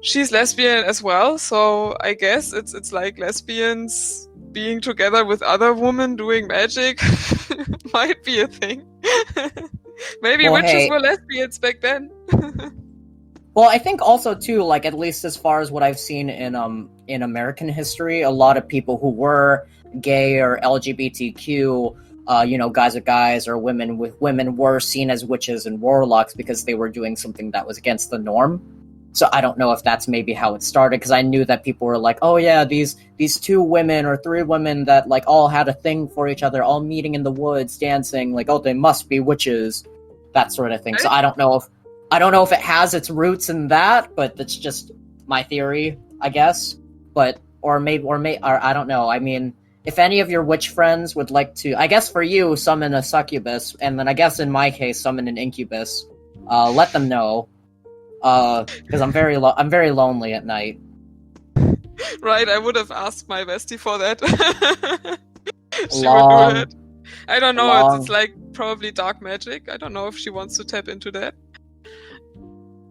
she's lesbian as well. So, I guess it's like lesbians being together with other women doing magic might be a thing. Maybe Well, witches hey, were lesbians back then. well, I think also too, like at least as far as what I've seen in American history, a lot of people who were gay or LGBTQ, you know, guys with guys or women with women were seen as witches and warlocks because they were doing something that was against the norm. So I don't know if that's maybe how it started, because I knew that people were like, oh yeah, these two women or three women that like all had a thing for each other, all meeting in the woods, dancing, like, oh, they must be witches, that sort of thing. So I don't know if it has its roots in that, but that's just my theory, I guess. But or I don't know. I mean, if any of your witch friends would like to, I guess for you, summon a succubus, and then I guess in my case, summon an incubus, let them know. Because I'm very lonely at night. Right, I would have asked my bestie for that. She would do Long, it. I don't know, it's long. like probably dark magic. I don't know if she wants to tap into that.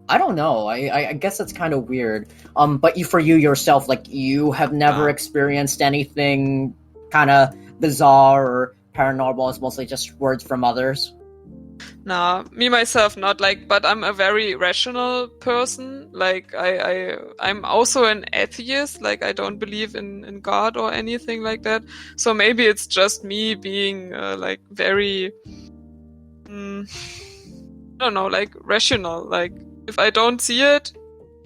I don't know. I guess it's kind of weird. But for you yourself, like you have never experienced anything kind of bizarre or paranormal. It's mostly just words from others. Nah, me myself not like, but I'm a very rational person. Like I'm also an atheist. Like I don't believe in God or anything like that. So maybe it's just me being like very, I don't know, like rational. Like if I don't see it,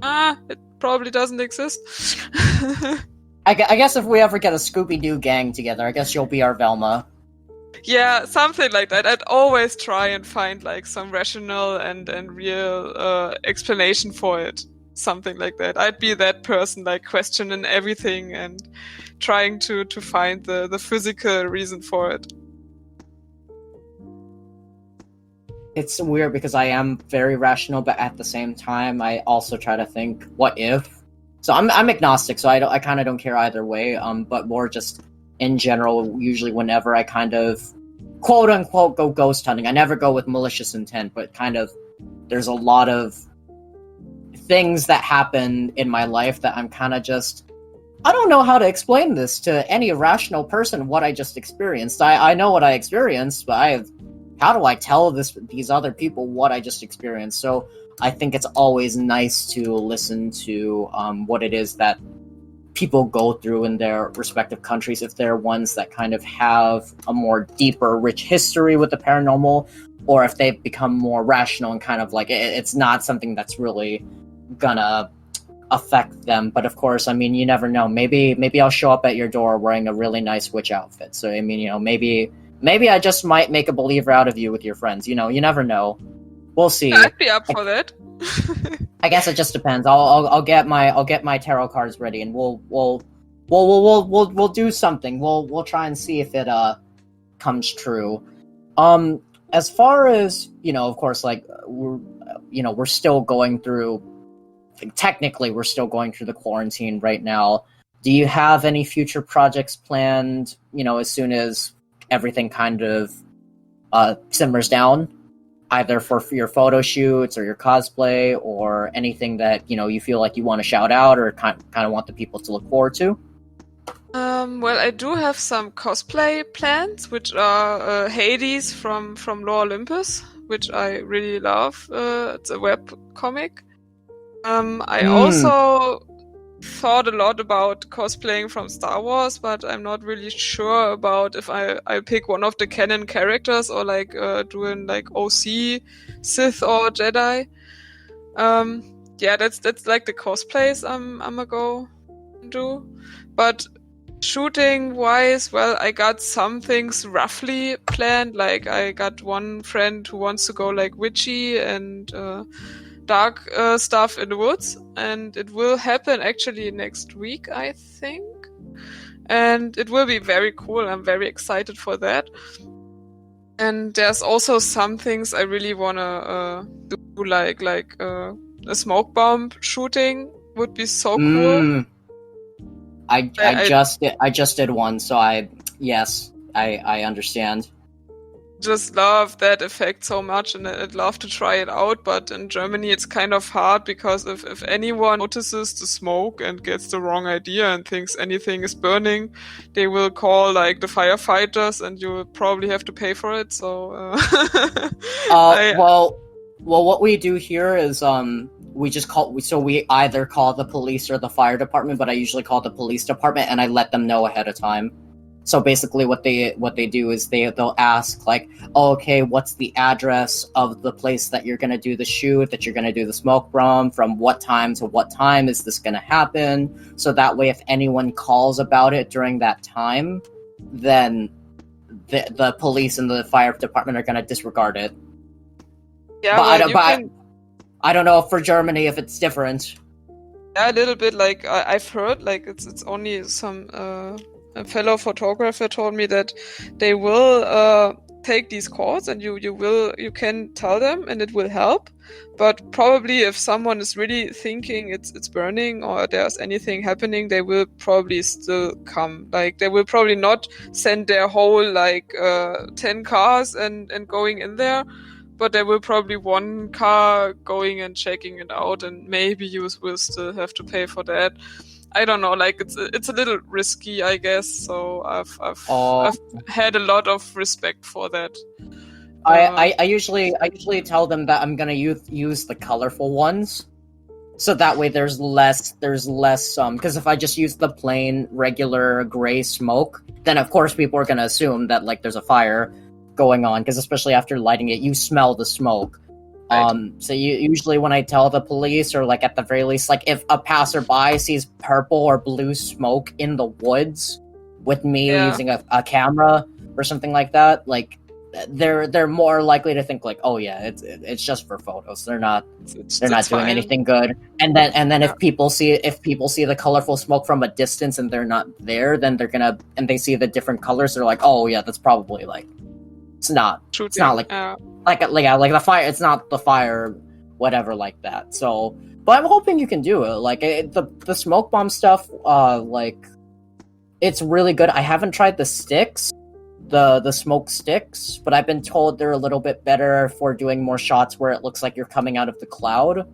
it probably doesn't exist. I guess if we ever get a Scooby-Doo gang together, I guess you'll be our Velma. Yeah, something like that. I'd always try and find like some rational and real explanation for it. Something like that. I'd be that person, like questioning everything and trying to find the physical reason for it. It's weird because I am very rational, but at the same time, I also try to think, what if? So I'm agnostic, so I kind of don't care either way. But more just in general, usually whenever I kind of quote unquote go ghost hunting, I never go with malicious intent, but kind of there's a lot of things that happen in my life that I'm kind of just, I don't know how to explain this to any rational person what I just experienced. I know what I experienced, but how do I tell these other people what I just experienced? So I think it's always nice to listen to what it is that people go through in their respective countries, if they're ones that kind of have a more deeper, rich history with the paranormal, or if they've become more rational and kind of like it's not something that's really gonna affect them. But of course, I mean, you never know. Maybe I'll show up at your door wearing a really nice witch outfit. So I mean, you know, maybe I just might make a believer out of you with your friends. You know, you never know. we'll see. I'd be up for that. I guess it just depends. I'll get my tarot cards ready, and we'll do something. We'll try and see if it comes true. As far as, of course, like we're still going through. Technically, we're still going through the quarantine right now. Do you have any future projects planned? As soon as everything kind of simmers down, either for your photo shoots or your cosplay or anything that you feel like you want to shout out or kind of want the people to look forward to. Well, I do have some cosplay plans, which are Hades from Lore Olympus, which I really love. It's a web comic. I also thought a lot about cosplaying from Star Wars, but I'm not really sure about if I pick one of the canon characters or like doing like OC, Sith or Jedi. Yeah, that's like the cosplays I'm gonna go do. But shooting wise, well, I got some things roughly planned. Like I got one friend who wants to go like witchy and dark stuff in the woods, and it will happen actually next week, I think, and it will be very cool. I'm very excited for that. And there's also some things I really want to do, like a smoke bomb shooting would be so cool. I just did one, so I understand. Just love that effect so much, and I'd love to try it out, but in Germany it's kind of hard because if anyone notices the smoke and gets the wrong idea and thinks anything is burning, they will call like the firefighters and you will probably have to pay for it. So well what we do here is we either call the police or the fire department, but I usually call the police department and I let them know ahead of time. So basically what they do is they'll ask like, oh, okay, what's the address of the place that you're going to do the shoot, that you're going to do the smoke bomb, from what time to what time is this going to happen? So that way if anyone calls about it during that time, then the police and the fire department are going to disregard it. Yeah, but I don't know for Germany if it's different. Yeah, a little bit. Like I've heard, like it's only some a fellow photographer told me that they will take these calls and you can tell them and it will help. But probably if someone is really thinking it's burning or there's anything happening, they will probably still come. Like they will probably not send their whole 10 cars and going in there. But there will probably one car going and checking it out, and maybe you will still have to pay for that. I don't know, like it's a little risky, I guess. So I've had a lot of respect for that. I usually tell them that I'm gonna use the colorful ones, so that way there's less because if I just use the plain regular gray smoke, then of course people are gonna assume that like there's a fire going on, because especially after lighting it, you smell the smoke. Right. So usually when I tell the police, or like at the very least, like if a passerby sees purple or blue smoke in the woods with me using a camera or something like that, like they're more likely to think like, oh yeah, it's just for photos. They're not doing anything good. And then if people see the colorful smoke from a distance and they're not there, then and they see the different colors, they're like, oh yeah, that's probably like. It's not like the fire. It's not the fire, whatever, like that. So, but I'm hoping you can do it. Like the smoke bomb stuff. Like it's really good. I haven't tried the sticks, the smoke sticks, but I've been told they're a little bit better for doing more shots where it looks like you're coming out of the cloud.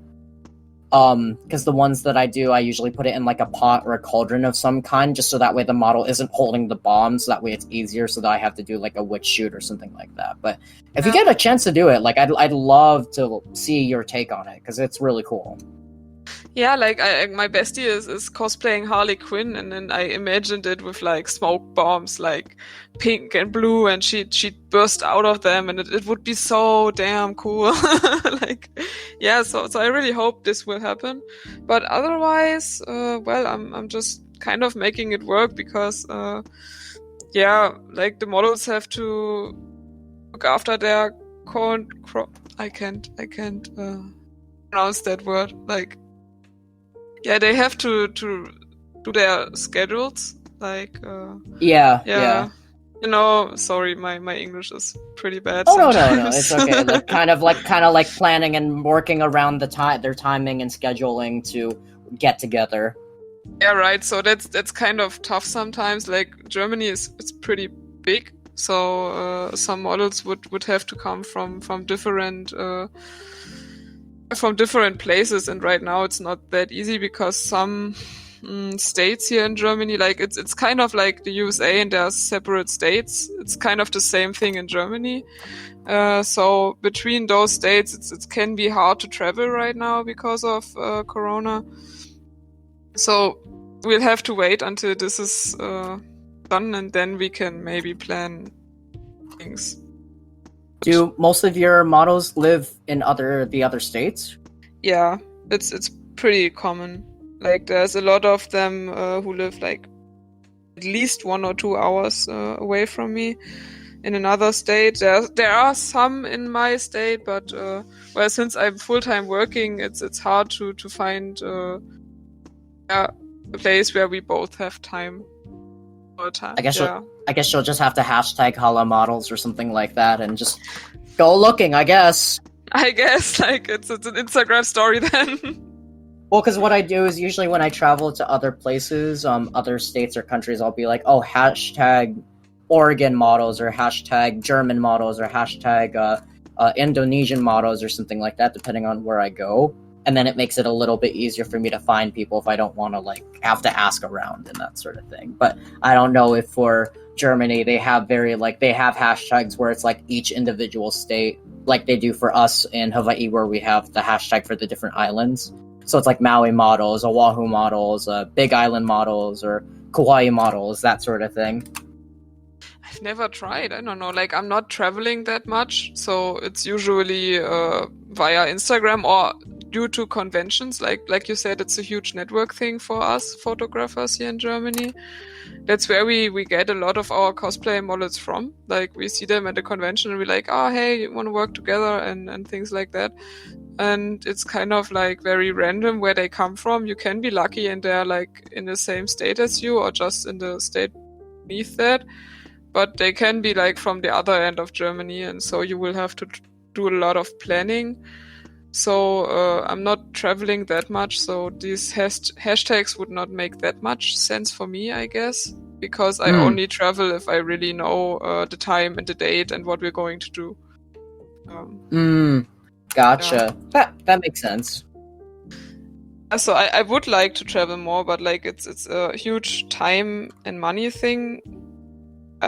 Because the ones that I do, I usually put it in like a pot or a cauldron of some kind, just so that way the model isn't holding the bomb, so that way it's easier, so that I have to do like a witch shoot or something like that. But if you get a chance to do it, like I'd love to see your take on it, because it's really cool. Yeah, like my bestie is cosplaying Harley Quinn, and then I imagined it with like smoke bombs, like pink and blue, and she'd burst out of them, and it would be so damn cool. Like, yeah, so I really hope this will happen. But otherwise, well, I'm just kind of making it work because, yeah, like the models have to look after their I can't pronounce that word. Like, yeah, they have to do their schedules. Like, Yeah. You know, sorry, my English is pretty bad Oh no, sometimes. it's okay. Like kind of like planning and working around their timing and scheduling to get together. Yeah, right. So that's kind of tough sometimes. Like Germany it's pretty big, so some models would have to come from different places, and right now it's not that easy because some states here in Germany, like it's kind of like the USA and there are separate states. It's kind of the same thing in Germany. So between those states, it can be hard to travel right now because of Corona. So we'll have to wait until this is done, and then we can maybe plan things. Do most of your models live in the other states? Yeah, it's pretty common. Like there's a lot of them who live like at least 1 or 2 hours away from me in another state. There are some in my state, but well, since I'm full-time working, it's hard to find a place where we both have time all the time. I guess you'll just have to hashtag Halle models or something like that and just go looking, I guess. I guess, like, it's an Instagram story then. Well, because what I do is usually when I travel to other places, other states or countries, I'll be like, oh, hashtag Oregon models or hashtag German models or hashtag Indonesian models or something like that, depending on where I go. And then it makes it a little bit easier for me to find people if I don't want to like have to ask around and that sort of thing. But I don't know if for Germany they have they have hashtags where it's like each individual state, like they do for us in Hawaii, where we have the hashtag for the different islands. So it's like Maui models, Oahu models, Big Island models, or Kauai models, that sort of thing. I've never tried. I don't know. Like, I'm not traveling that much, so it's usually via Instagram or due to conventions. Like you said, it's a huge network thing for us photographers here in Germany. That's where we get a lot of our cosplay models from. Like, we see them at a convention and we're like, oh, hey, you want to work together and things like that. And it's kind of like very random where they come from. You can be lucky and they're like in the same state as you or just in the state beneath that. But they can be like from the other end of Germany, and so you will have to do a lot of planning. So I'm not traveling that much, so these hashtags would not make that much sense for me, I guess, because I only travel if I really know the time and the date and what we're going to do. Gotcha. Yeah. That makes sense. So I would like to travel more, but like it's a huge time and money thing.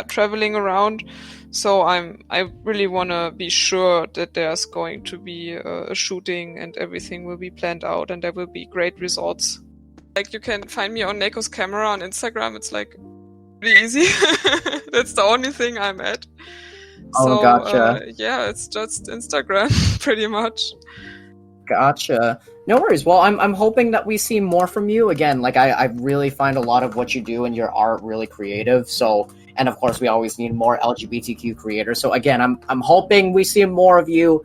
Traveling around, so I really want to be sure that there's going to be a shooting and everything will be planned out and there will be great results. Like, you can find me on Neko's camera on Instagram. It's like really easy. That's the only thing I'm at. Oh, gotcha. Yeah, it's just Instagram pretty much. Gotcha. No worries. Well, I'm hoping that we see more from you again. Like, I really find a lot of what you do and your art really creative. So, and of course, we always need more LGBTQ creators. So again, I'm hoping we see more of you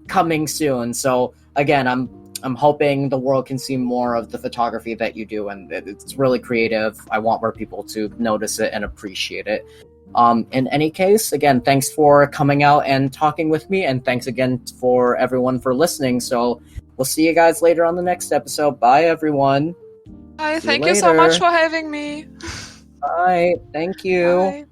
coming soon. So again, I'm hoping the world can see more of the photography that you do, and it's really creative. I want more people to notice it and appreciate it. In any case, again, thanks for coming out and talking with me, and thanks again for everyone for listening. So we'll see you guys later on the next episode. Bye, everyone. Bye. Thank you so much for having me. Bye. Thank you. Bye.